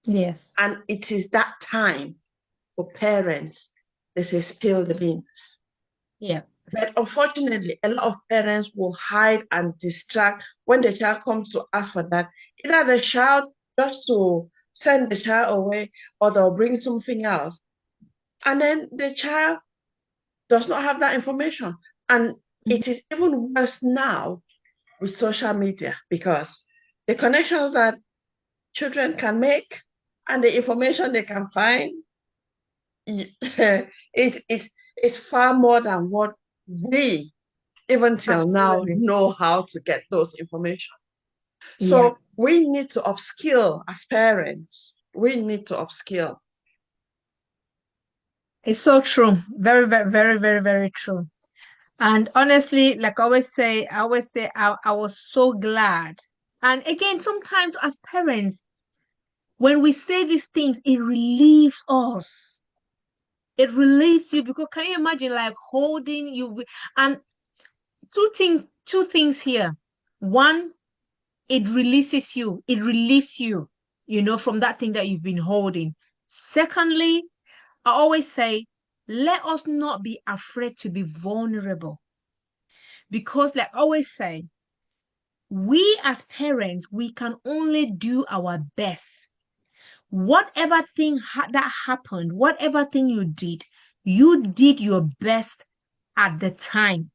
Yes.
And it is that time for parents, they say, spill the beans.
Yeah.
But unfortunately, a lot of parents will hide and distract when the child comes to ask for that. Either the child just to send the child away, or they'll bring something else. And then the child does not have that information. And
Mhm.
it is even worse now with social media, because the connections that children can make and the information they can find, it's far more than what we even till now
Absolutely.
know how to get those information.
Yeah.
So we need to upskill as parents. We need to upskill.
It's so true. Very, very, very, very, very true. And honestly, like I always say, I was so glad. And again, sometimes as parents, when we say these things, it relieves us. It relieves you because can you imagine like holding you and two things here. One, it releases you, it relieves you, from that thing that you've been holding. Secondly, I always say, let us not be afraid to be vulnerable because, like I always say, we as parents, we can only do our best. Whatever thing that happened, whatever thing you did your best at the time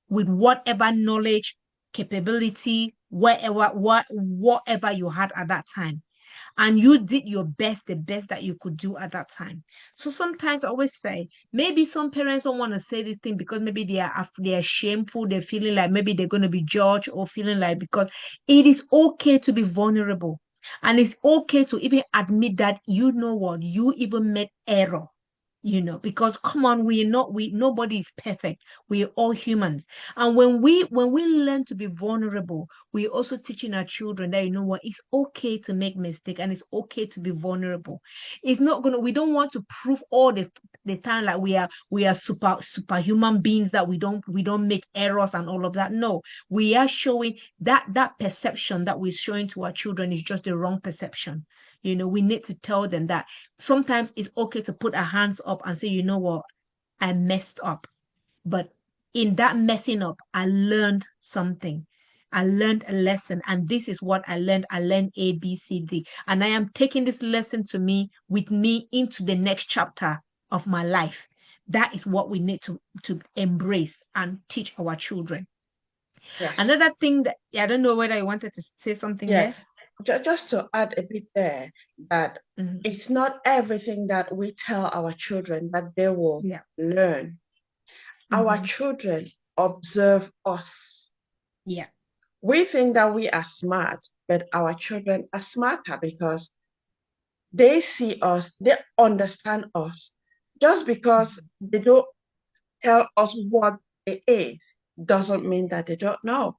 with whatever knowledge, capability, whatever you had at that time. And you did your best, the best that you could do at that time. So sometimes I always say, maybe some parents don't want to say this thing because maybe they are shameful, they're feeling like maybe they're going to be judged or feeling like because it is okay to be vulnerable. And it's okay to even admit that you know what, you even made error. Because come on, nobody is perfect. We're all humans. And when we learn to be vulnerable, we're also teaching our children that you know what, it's okay to make mistake and it's okay to be vulnerable. It's not gonna, we don't want to prove all the time like we are superhuman beings that we don't make errors and all of that. No, we are showing that perception that we're showing to our children is just the wrong perception. We need to tell them that sometimes it's okay to put our hands up and say, you know what, I messed up. But in that messing up, I learned something. I learned a lesson, and this is what I learned. I learned A, B, C, D. And I am taking this lesson with me into the next chapter of my life. That is what we need to embrace and teach our children.
Yeah.
Another thing that I don't know whether you wanted to say something
Yeah.
there.
Just to add a bit there, that
Mhm.
it's not everything that we tell our children that they will
Yeah.
learn. Our
Mhm.
children observe us.
Yeah.
We think that we are smart, but our children are smarter, because They see us, they understand us. Just because they don't tell us what it is doesn't mean that they don't know.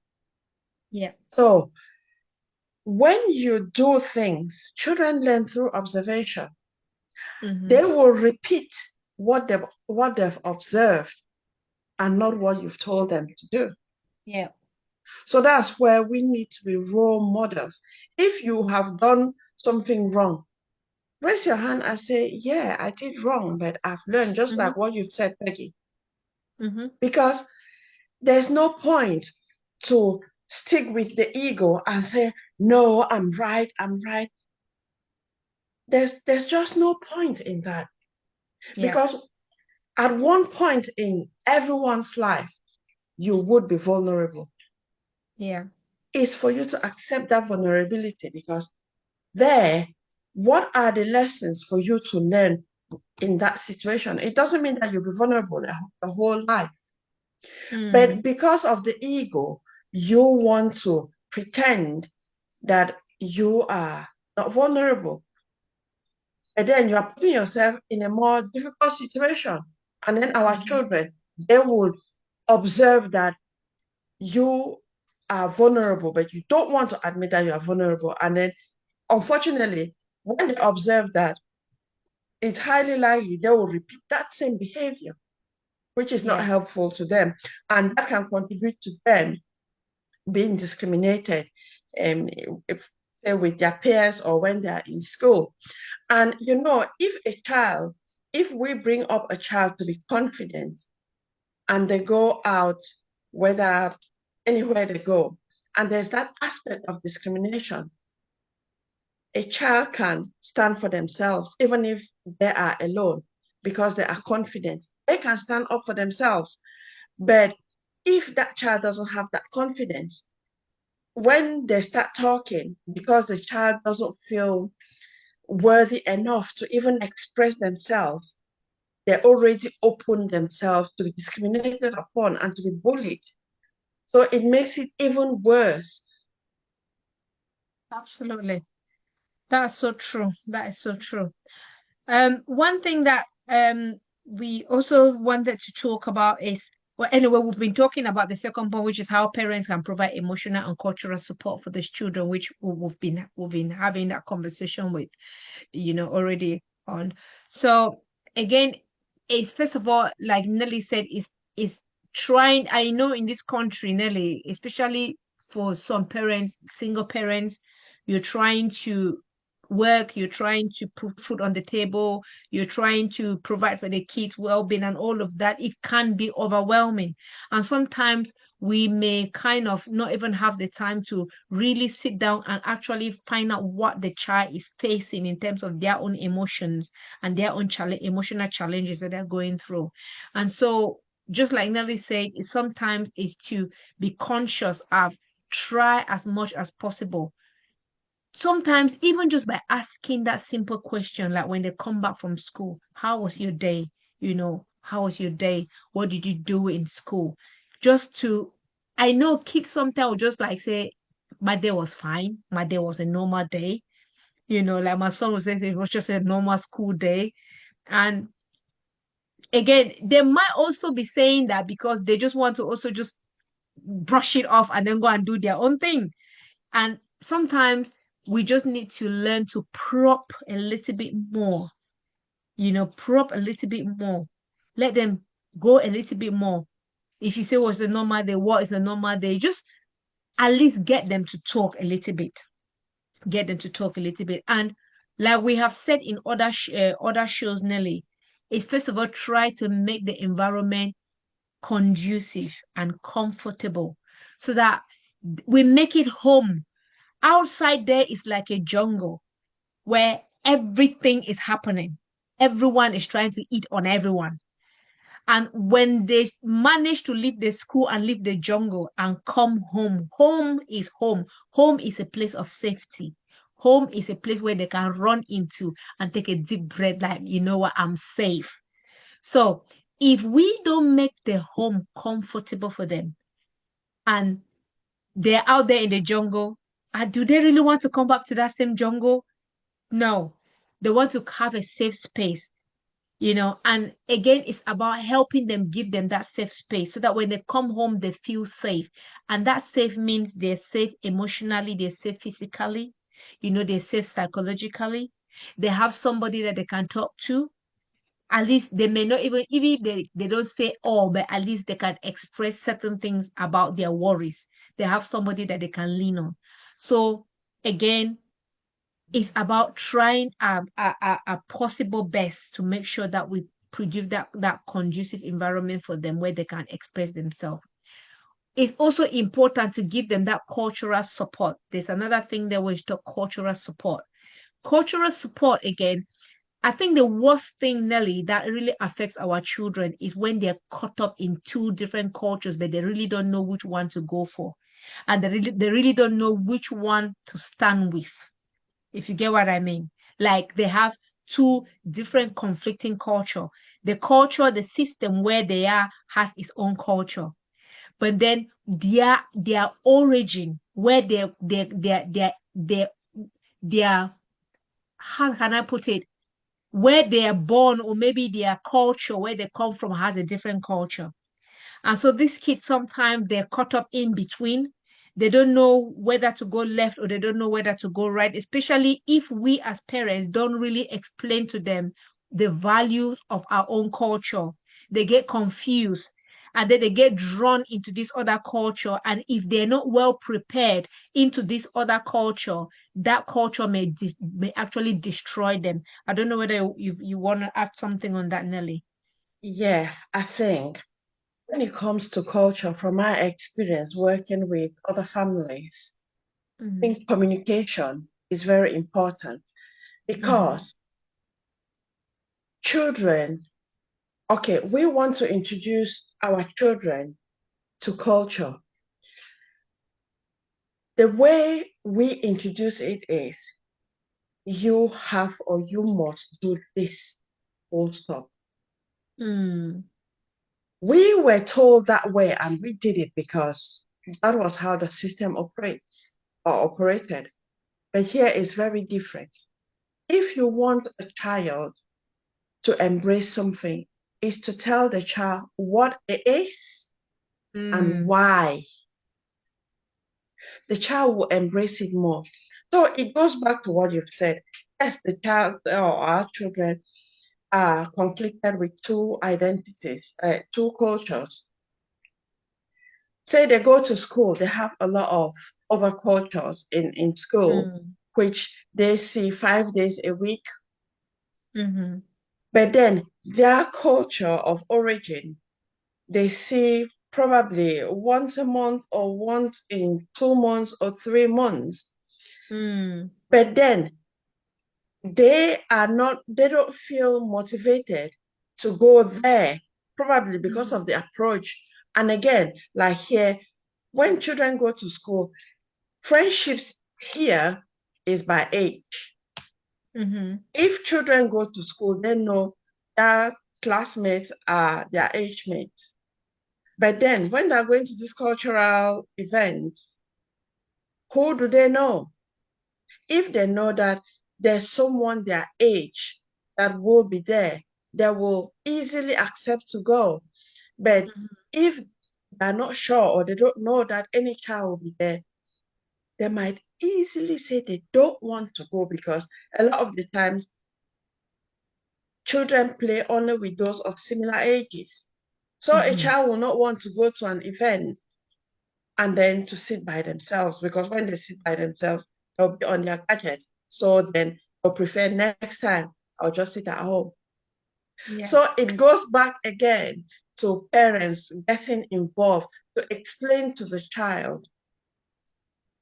Yeah.
So when you do things, children learn through observation.
Mm-hmm.
They will repeat what they've observed and not what you've told them to do.
Yeah.
So that's where we need to be role models. If you have done something wrong, raise your hand and say, yeah, I did wrong, but I've learned, just
Mm-hmm.
like what you said, Peggy.
Mm-hmm.
Because there's no point to stick with the ego and say, no, I'm right, I'm right. There's just no point in that.
Yeah.
Because at one point in everyone's life, you would be vulnerable.
Yeah.
It's for you to accept that vulnerability because there, what are the lessons for you to learn in that situation? It doesn't mean that you'll be vulnerable the whole life, but
Mm.
because of the ego, you want to pretend that you are not vulnerable. And then you are putting yourself in a more difficult situation. And then our
Mm-hmm.
children, they will observe that you are vulnerable, but you don't want to admit that you are vulnerable. And then, unfortunately, when they observe that, it's highly likely they will repeat that same behavior, which is not
Yeah.
helpful to them. And that can contribute to them being discriminated, if say with their peers or when they are in school. And if we bring up a child to be confident and they go out, whether anywhere they go, and there's that aspect of discrimination, a child can stand for themselves, even if they are alone, because they are confident. They can stand up for themselves. But if that child doesn't have that confidence, when they start talking, because the child doesn't feel worthy enough to even express themselves, they already open themselves to be discriminated upon and to be bullied. So it makes it even worse.
Absolutely. That's so true. That is so true. One thing that we also wanted to talk about is, well, anyway, we've been talking about the second point, which is how parents can provide emotional and cultural support for these children, which we've been having that conversation with, already on. So again, it's first of all, like Nelly said, is trying. I know in this country, Nelly, especially for some parents, single parents, you're trying to work, you're trying to put food on the table, you're trying to provide for the kids' well-being and all of that. It can be overwhelming. And sometimes we may kind of not even have the time to really sit down and actually find out what the child is facing in terms of their own emotions and their own emotional challenges that they're going through. And so, just like Nelly said, it sometimes is to be conscious of, try as much as possible. Sometimes, even just by asking that simple question, like when they come back from school, how was your day? How was your day? What did you do in school? Just to, I know kids sometimes will just like say, my day was fine. My day was a normal day. Like my son was saying, it was just a normal school day. And again, they might also be saying that because they just want to also just brush it off and then go and do their own thing. And sometimes we just need to learn to prop a little bit more, prop a little bit more. Let them go a little bit more. If you say what's the normal day, what is the normal day? Just at least get them to talk a little bit. Get them to talk a little bit. And like we have said in other shows, Nelly, is first of all try to make the environment conducive and comfortable so that we make it home. Outside there is like a jungle where everything is happening. Everyone is trying to eat on everyone. And when they manage to leave the school and leave the jungle and come home, home is home. Home is a place of safety. Home is a place where they can run into and take a deep breath, like, you know what, I'm safe. So if we don't make the home comfortable for them and they're out there in the jungle, do they really want to come back to that same jungle? No. They want to have a safe space, and again, it's about helping them, give them that safe space so that when they come home, they feel safe. And that safe means they're safe emotionally, they're safe physically, they're safe psychologically. They have somebody that they can talk to. At least they may not even if they don't say all, but at least they can express certain things about their worries. They have somebody that they can lean on. So again, it's about trying a possible best to make sure that we produce that conducive environment for them where they can express themselves. It's also important to give them that cultural support. There's another thing that we talk cultural support. Cultural support, again, I think the worst thing, Nelly, that really affects our children is when they're caught up in two different cultures, but they really don't know which one to go for. And they really don't know which one to stand with, if you get what I mean. Like they have two different conflicting culture. The system where they are has its own culture. But then their origin, where their how can I put it? Where they are born, or maybe their culture, where they come from, has a different culture. And so these kids sometimes they're caught up in between. They don't know whether to go left or they don't know whether to go right, especially if we as parents don't really explain to them the values of our own culture. They get confused and then they get drawn into this other culture. And if they're not well prepared into this other culture, that culture may actually destroy them. I don't know whether you want to add something on that, Nelly.
Yeah, I think when it comes to culture, from my experience working with other families, I
Mm-hmm.
think communication is very important
Mm-hmm.
because children, okay, we want to introduce our children to culture. The way we introduce it is you have or you must do this, full stop.
Mm.
We were told that way and we did it because that was how the system operates or operated. But here is very different. If you want a child to embrace something, is to tell the child what it is and
Mm.
why. The child will embrace it more. So it goes back to what you've said. Yes, the child or our children are conflicted with two identities, two cultures. Say they go to school, they have a lot of other cultures in school,
Mm.
which they see 5 days a week.
Mm-hmm.
But then their culture of origin, they see probably once a month or once in 2 months or 3 months.
Mm.
But then they don't feel motivated to go there, probably because
Mm-hmm.
of the approach. And again, like here, when children go to school, friendships here is by age.
Mm-hmm.
If children go to school, they know their classmates are their age mates. But then when they're going to these cultural events, who do they know? If they know that there's someone their age that will be there, they will easily accept to go. But if they're not sure or they don't know that any child will be there, they might easily say they don't want to go because a lot of the times children play only with those of similar ages. So a
Mm-hmm.
child will not want to go to an event and then to sit by themselves because when they sit by themselves, they'll be on their gadgets. So then they'll prefer next time I'll just sit at home.
Yeah.
So it goes back again to parents getting involved to explain to the child.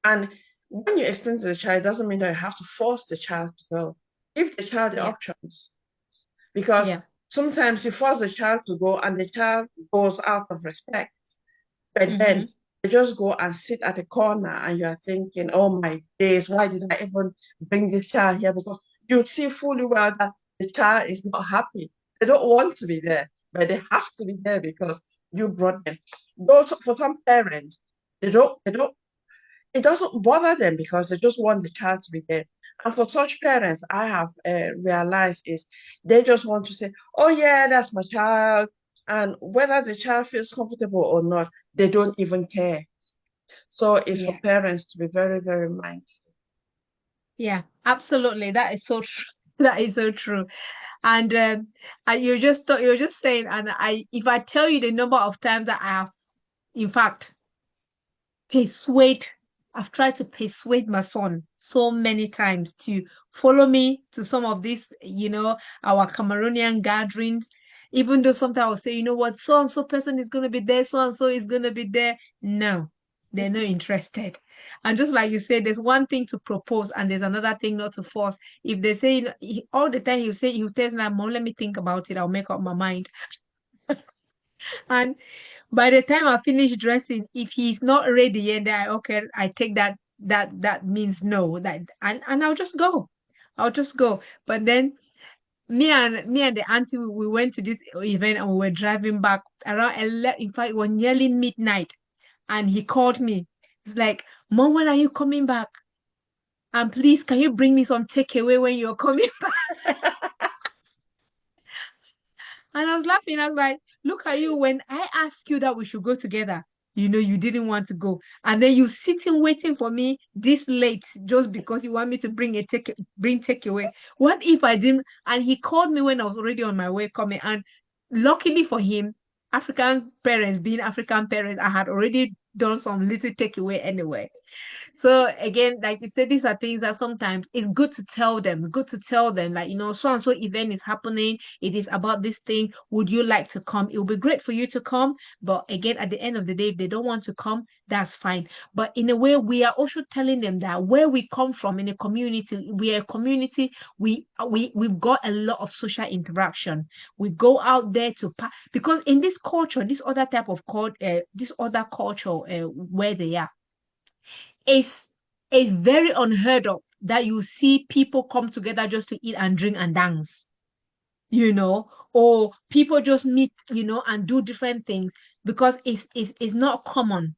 And when you explain to the child, it doesn't mean that you have to force the child to go. Give the child the
Yeah.
options because
Yeah.
sometimes you force the child to go and the child goes out of respect. But
Mm-hmm.
then you just go and sit at a corner and you're thinking, oh my days, why did I even bring this child here? Because you see fully well that the child is not happy. They don't want to be there, but they have to be there because you brought them. Those for some parents, it doesn't bother them because they just want the child to be there. And for such parents, I have realized is they just want to say, oh, yeah, that's my child. And whether the child feels comfortable or not, they don't even care. So it's for
Yeah.
parents to be very, very mindful.
Yeah, absolutely. That is so true. That is so true. And you're just saying, and I if I tell you the number of times that I have, in fact, persuade I've tried to persuade my son so many times to follow me to some of these, our Cameroonian gatherings. Even though sometimes I'll say, you know what, so and so person is gonna be there, so and so is gonna be there. No, they're not interested. And just like you said, there's one thing to propose and there's another thing not to force. If they say, all the time he'll tell me, Mom, let me think about it, I'll make up my mind. And by the time I finish dressing, if he's not ready, and then okay, I take that means no, that and I'll just go. I'll just go. But then me and the auntie, we went to this event and we were driving back around 11, in fact, it was nearly midnight, and he called me. He's like, Mom, when are you coming back? And please, can you bring me some takeaway when you're coming? And I was laughing. I was like, look at you. When I asked you that we should go together, you didn't want to go. And then you sitting waiting for me this late just because you want me to bring takeaway. What if I didn't? And he called me when I was already on my way coming. And luckily for him, African parents, being African parents, I had already done some little takeaway anyway. So again, like you said, these are things that sometimes it's good to tell them, like, so and so event is happening. It is about this thing. Would you like to come? It will be great for you to come. But again, at the end of the day, if they don't want to come, that's fine. But in a way, we are also telling them that where we come from in a community, we are a community, we've got a lot of social interaction. We go out there because in this culture, this other culture where they are it's it's very unheard of that you see people come together just to eat and drink and dance, or people just meet, and do different things because it's not common.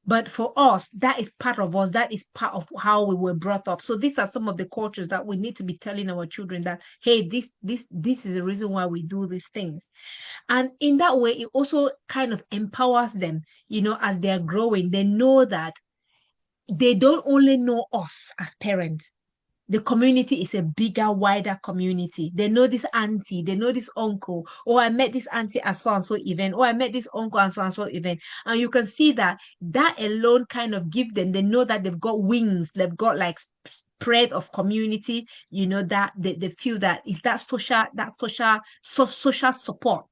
But for us, that is part of us. That is part of how we were brought up. So these are some of the cultures that we need to be telling our children that, hey, this is the reason why we do these things. And in that way, it also kind of empowers them, as they're growing. They know that they don't only know us as parents. The community is a bigger, wider community. They know this auntie, they know this uncle. Oh, I met this auntie at so and so event. Oh, I met this uncle at so and so event. And you can see that alone kind of give them, they know that they've got wings, they've got like spread of community, that they feel that is social support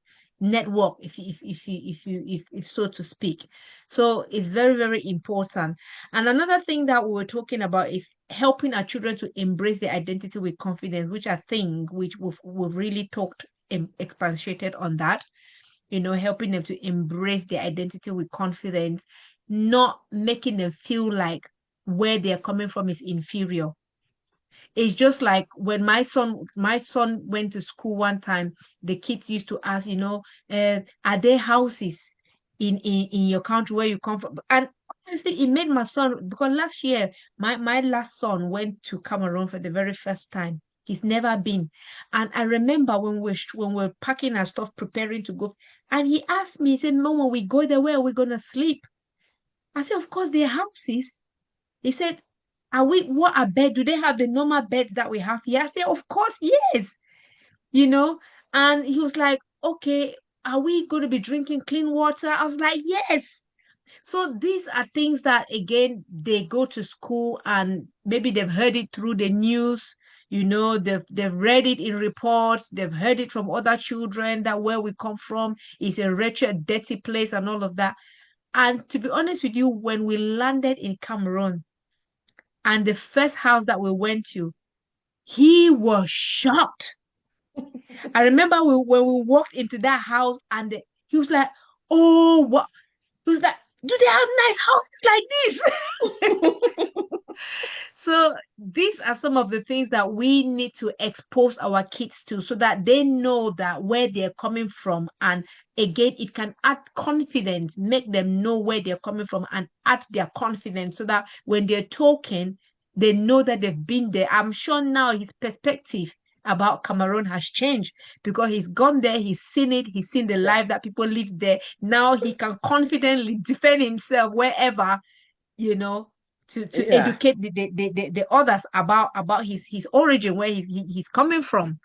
network, if so to speak. So it's very, very important. And another thing that we were talking about is helping our children to embrace their identity with confidence, which I think which we've really talked expatiated on that, helping them to embrace their identity with confidence, not making them feel like where they're coming from is inferior. It's just like when my son went to school one time, the kids used to ask, are there houses in your country where you come from? And honestly, it made my son, because last year my last son went to Cameroon for the very first time. He's never been. And I remember when we're packing our stuff, preparing to go, and he asked me, he said, Mom, when we go there, where are we gonna sleep? I said, of course, there are houses. He said, what a bed? Do they have the normal beds that we have here? I said, of course, yes. You know, and he was like, okay, are we going to be drinking clean water? I was like, yes. So these are things that, again, they go to school and maybe they've heard it through the news, they've read it in reports, they've heard it from other children that where we come from is a wretched, dirty place and all of that. And to be honest with you, when we landed in Cameroon, and the first house that we went to, he was shocked. I remember when we walked into that house and he was like, oh, what? He was like, do they have nice houses like this? So these are some of the things that we need to expose our kids to so that they know that where they're coming from. And again, it can add confidence, make them know where they're coming from and add their confidence so that when they're talking, They know that they've been there. I'm sure now his perspective about Cameroon has changed because he's gone there, he's seen it, he's seen the
Yeah.
life that people live there. Now he can confidently defend himself wherever, you know, to
Yeah.
educate the others about his origin, where he's coming from.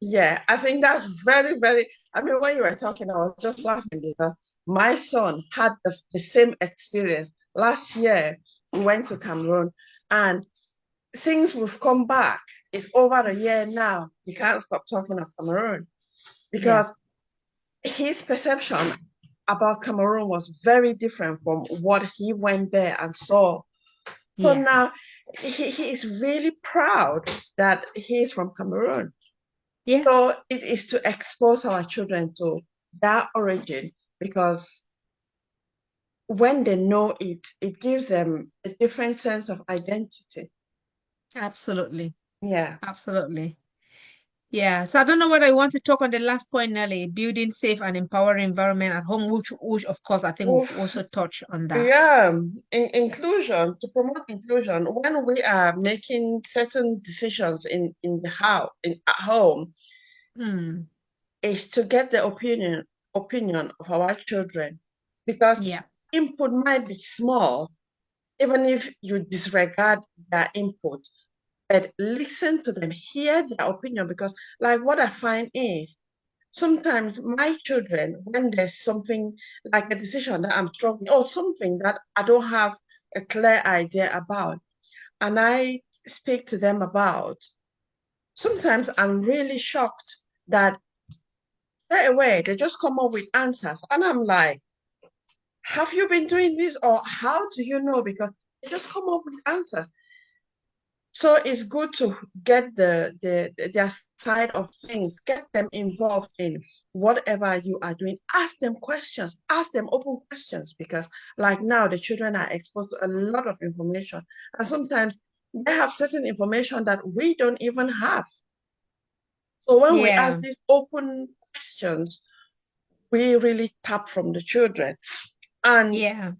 Yeah, I think that's very, very. I mean, when you were talking, I was just laughing because my son had the same experience. Last year, we went to Cameroon, and since we've come back, it's over a year now. He can't stop talking of Cameroon
Yeah,
because his perception about Cameroon was very different from what he went there and saw. So
yeah,
now he is really proud that he is from Cameroon.
yeah,
So it is to expose our children to that origin because when they know it, it gives them a different sense of identity.
absolutely.
Yeah.
Absolutely. Yeah. So I don't know whether you want to talk on the last point, Nelly, building safe and empowering environment at home, which of course I think we've
Oof.
also touched on that.
Yeah, inclusion, to promote inclusion, when we are making certain decisions in the house, at home,
Hmm.
is to get the opinion of our children because
Yeah.
input might be small, even if you disregard their input, but listen to them, hear their opinion. Because, like, what I find is sometimes my children, when there's something like a decision that I'm struggling, or something that I don't have a clear idea about, and I speak to them about, sometimes I'm really shocked that right away they just come up with answers. And I'm like, have you been doing this? Or how do you know? Because they just come up with answers. So it's good to get their side of things, get them involved in whatever you are doing. Ask them questions, ask them open questions, because like now the children are exposed to a lot of information, and sometimes they have certain information that we don't even have. So when we ask
Yeah.
these open questions, we really tap from the children. And
Yeah.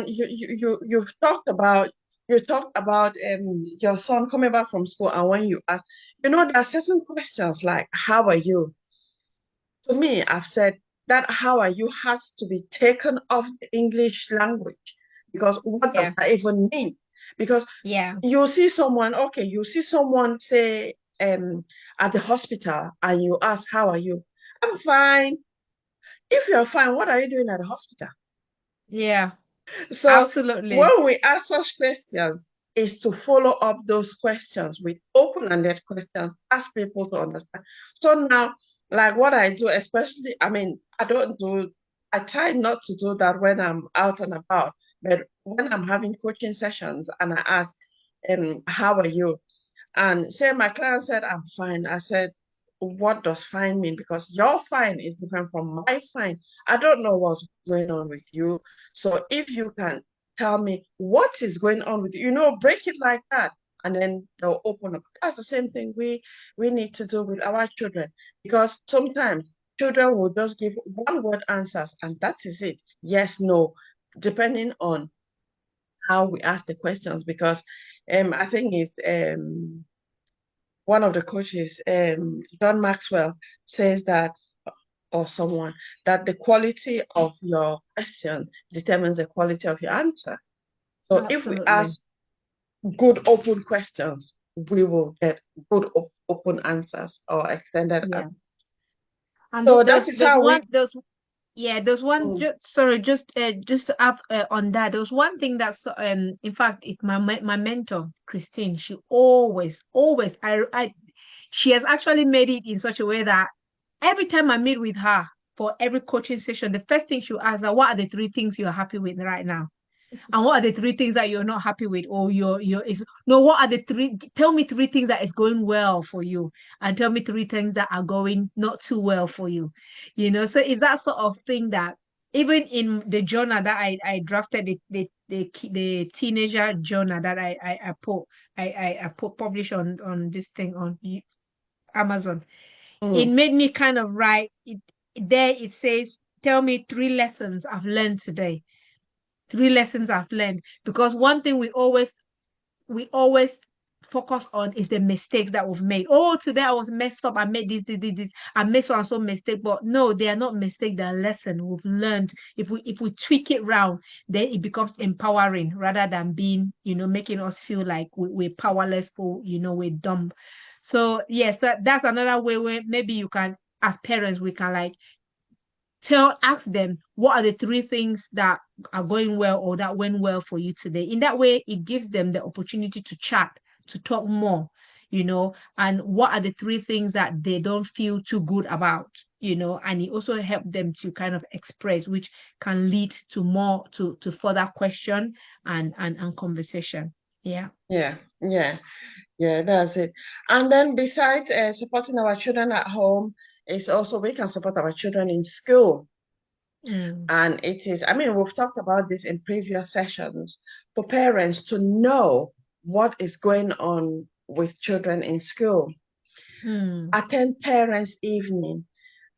you've talked about your son coming back from school, and when you ask, there are certain questions like how are you. To me, I've said that how are you has to be taken off the English language, because what does
Yeah.
that even mean? Because
Yeah.
you see someone say at the hospital, and you ask how are you. I'm fine. If you're fine, what are you doing at the hospital?
Yeah.
So
Absolutely.
when we ask such questions, is to follow up those questions with open-ended questions, ask people to understand. So now, like what I do, especially, I mean, I try not to do that when I'm out and about, but when I'm having coaching sessions and I ask, how are you? And say my client said, I'm fine. I said, what does fine mean? Because your fine is different from my fine. I don't know what's going on with you. So if you can tell me what is going on with you, break it like that. And then they'll open up. That's the same thing we need to do with our children. Because sometimes children will just give one word answers, and that is it. Yes, no, depending on how we ask the questions. Because I think it's one of the coaches, John Maxwell, says that, or someone, that the quality of your question determines the quality of your answer. So if we
Absolutely.
ask good open questions, we will get good open answers or extended
Yeah.
answers.
And
So that is how we.
there's one
Mm,
just sorry, just to add on that. There was one thing that's in fact it's my mentor, Christine. She always she has actually made it in such a way that every time I meet with her for every coaching session, the first thing she'll ask her, what are the three things you're happy with right now? And what are the three things that you're not happy with? Or you're is no, what are the three? Tell me three things that is going well for you, and tell me three things that are going not too well for you. So it's that sort of thing that even in the journal that I drafted, the teenager journal that I put I put publish on this thing on Amazon. It
mm,
made me kind of write it there. It says, tell me three lessons I've learned today, 3 lessons I've learned. Because one thing we always we always focus on is the mistakes that we've made. Oh, today I was messed up. I made this. I made so and so mistake. But no, they are not mistakes. They are lesson we've learned. If we tweak it round, then it becomes empowering rather than being, making us feel like we're powerless or we're dumb. So yes, that's another way where maybe you can, as parents, we can like ask them what are the three things that are going well or that went well for you today. In that way, it gives them the opportunity to chat, to talk more, and what are the three things that they don't feel too good about, and it also helps them to kind of express, which can lead to more to further question and conversation. Yeah.
Yeah, yeah, yeah, that's it. And then besides supporting our children at home, it's also we can support our children in school.
Mm,
And it is, I mean, we've talked about this in previous sessions for parents to know what is going on with children in school.
mm,
Attend parents' evening,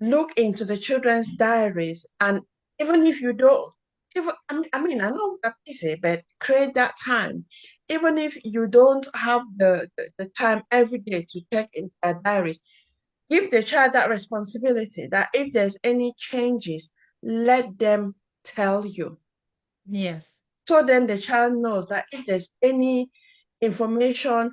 look into the children's diaries, and even if you don't, even I know we're busy, but create that time. Even if you don't have the time every day to check in their diaries, give the child that responsibility that if there's any changes, let them tell you.
yes.
So then the child knows that if there's any information,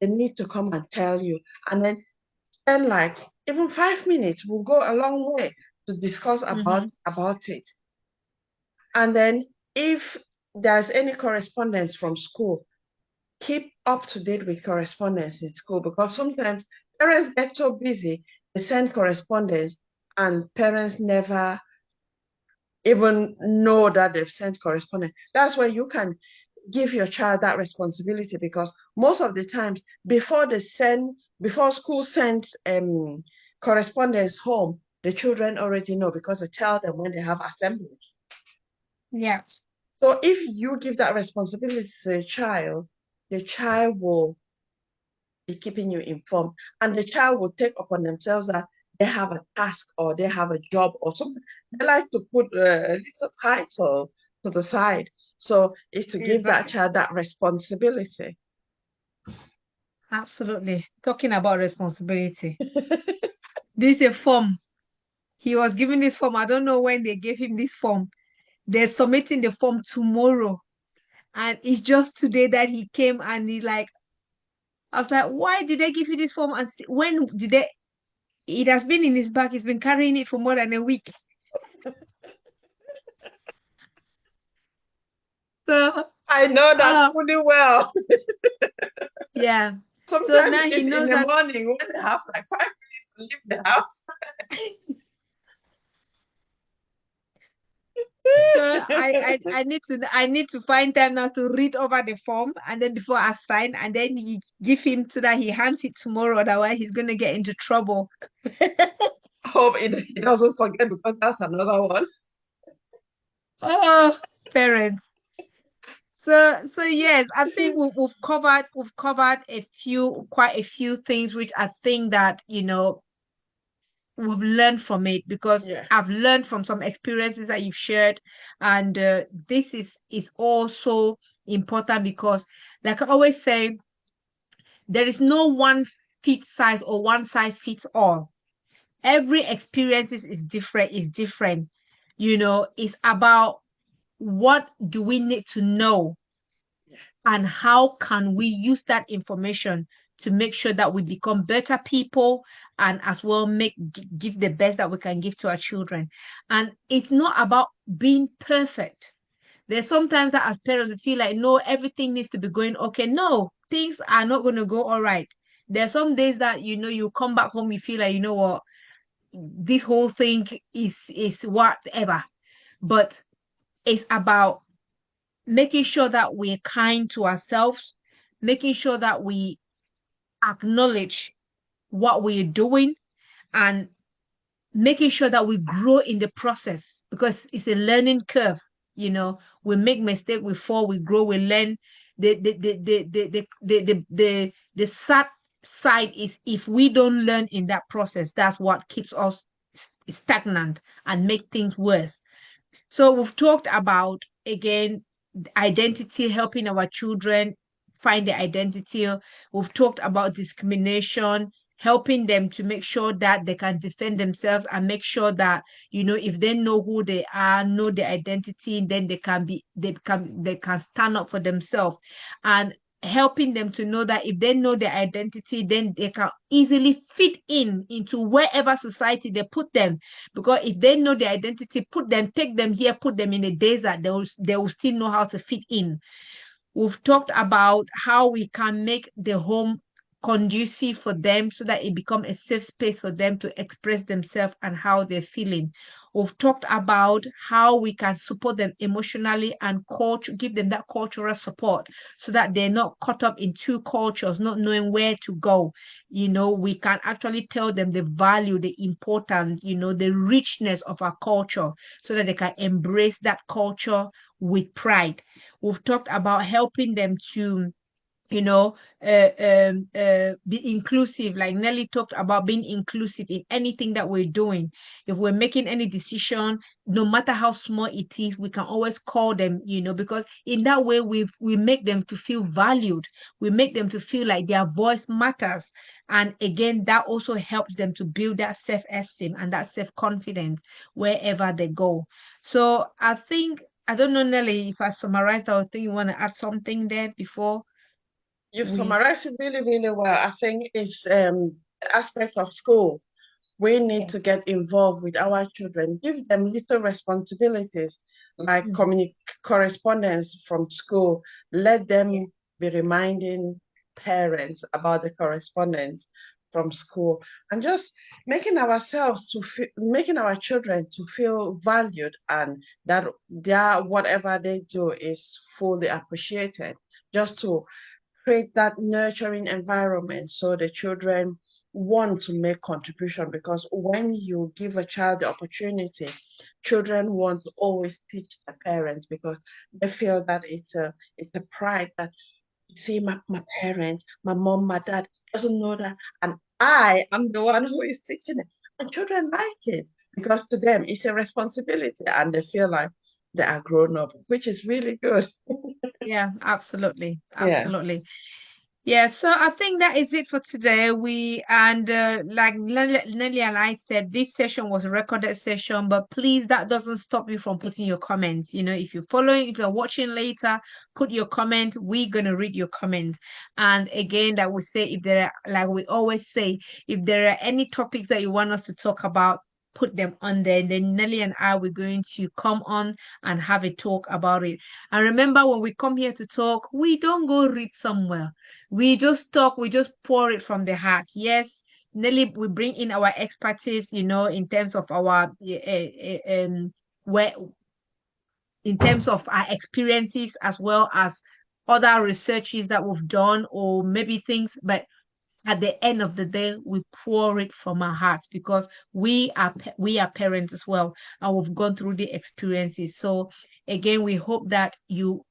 they need to come and tell you. And then spend like even 5 minutes will go a long way to discuss
Mm-hmm.
about it. And then if there's any correspondence from school, keep up to date with correspondence in school because sometimes parents get so busy, they send correspondence and parents never even know that they've sent correspondence. That's where you can give your child that responsibility because most of the times before school sends correspondence home, the children already know because they tell them when they have assembly.
Yeah.
So if you give that responsibility to the child will be keeping you informed. And the child will take upon themselves that they have a task or they have a job or something. They like to put a little title to the side. So it's to give that
Exactly.
child that responsibility.
Absolutely. Talking about responsibility. This is a form. He was given this form. I don't know when they gave him this form. They're submitting the form tomorrow. And it's just today that he came and he like, I was like, why did they give you this form? And when did they? It has been in his bag. He's been carrying it for more than a week. So,
I know that
uh,
fully well.
yeah. So
Sometimes
now he
it's in
knows
the
that.
morning when they have like 5 minutes to leave the house.
So I need to find time now to read over the form and then before I sign and then he give him so that he hands it tomorrow. Otherwise, he's gonna get into trouble.
Hope he doesn't forget because that's another one.
Oh, parents. So yes, I think we've covered quite a few things which I think that we've learned from it because
Yeah.
I've learned from some experiences that you've shared, and this is also important because, like I always say, there is no one fit size or one size fits all. Every experience is different. Is different. It's about what do we need to know and how can we use that information to make sure that we become better people and as well give the best that we can give to our children. And it's not about being perfect. There's sometimes that as parents we feel like no, everything needs to be going okay. No, things are not going to go all right. There's some days that you come back home, you feel like what, this whole thing is whatever. But it's about making sure that we're kind to ourselves, making sure that we acknowledge what we're doing, and making sure that we grow in the process because it's a learning curve. We make mistakes, we fall, we grow, we learn. The sad side is if we don't learn in that process, that's what keeps us stagnant and make things worse. So we've talked about again identity, helping our children find their identity. We've talked about discrimination, helping them to make sure that they can defend themselves and make sure that, if they know who they are, know their identity, then they can stand up for themselves. And helping them to know that if they know their identity, then they can easily fit in into wherever society they put them. Because if they know their identity, take them here, put them in a desert, they will still know how to fit in. We've talked about how we can make the home conducive for them so that it becomes a safe space for them to express themselves and how they're feeling. We've talked about how we can support them emotionally and give them that cultural support so that they're not caught up in two cultures, not knowing where to go. We can actually tell them the value, the importance, the richness of our culture so that they can embrace that culture with pride. We've talked about helping them to you know, be inclusive. Like Nelly talked about being inclusive in anything that we're doing. If we're making any decision, no matter how small it is, we can always call them, because in that way we make them to feel valued. We make them to feel like their voice matters. And again, that also helps them to build that self-esteem and that self-confidence wherever they go. So I don't know, Nelly, if I summarized, I think you want to add something there before
You've
we
summarized it really, really well. I think it's the aspect of school. We need to
Yes.
get involved with our children, give them little responsibilities like
Mm.
correspondence from school. Let
Yeah.
them be reminding parents about the correspondence from school and just making our children to feel valued and that whatever they do is fully appreciated. Just to create that nurturing environment so the children want to make contribution, because when you give a child the opportunity, children want to always teach the parents because they feel that it's a pride that, you see, my parents, my mom, my dad doesn't know that, and I am the one who is teaching it. And children like it because to them it's a responsibility and they feel like they are grown up, which is really good.
Yeah, absolutely.
Yeah.
Absolutely. Yeah, so I think that is it for today. Like Nelly and I said, this session was a recorded session, but please, that doesn't stop you from putting your comments. If you're watching later, put your comment. We're gonna read your comments. And again, that we say, if there are, like we always say, if there are any topics that you want us to talk about, put them on there. And then Nelly and I, we're going to come on and have a talk about it. And remember, when we come here to talk, we don't go read somewhere. We just talk, we just pour it from the heart. Yes, Nelly, we bring in our expertise, in terms of where in terms of our experiences as well as other researches that we've done or maybe things, but at the end of the day, we pour it from our hearts because we are parents as well, and we've gone through the experiences. So again, we hope that you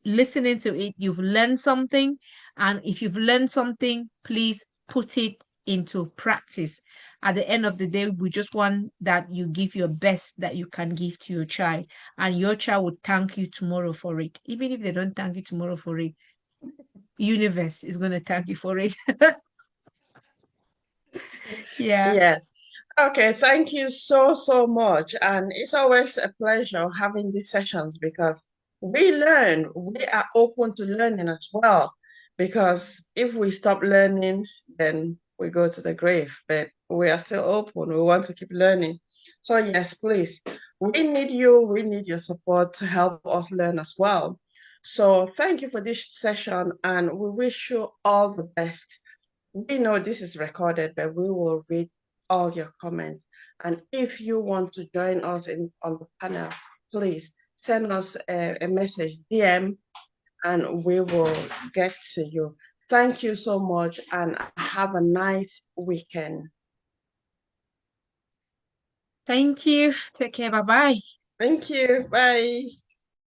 listening to it, you've learned something. And if you've learned something, please put it into practice. At the end of the day, we just want that you give your best that you can give to your child, and your child will thank you tomorrow for it. Even if they don't thank you tomorrow for it, universe is going to thank you for it. Yeah.
Yeah. Okay, thank you so, so much. And it's always a pleasure having these sessions because we learn, we are open to learning as well. Because if we stop learning, then we go to the grave, but we are still open. We want to keep learning. So, yes, please, we need you, we need your support to help us learn as well. So, thank you for this session, and we wish you all the best. We know this is recorded, but we will read all your comments. And if you want to join us on the panel, please send us a message, DM, and we will get to you. Thank you so much, and have a nice weekend.
Thank you. Take care. Bye bye.
Thank you. Bye.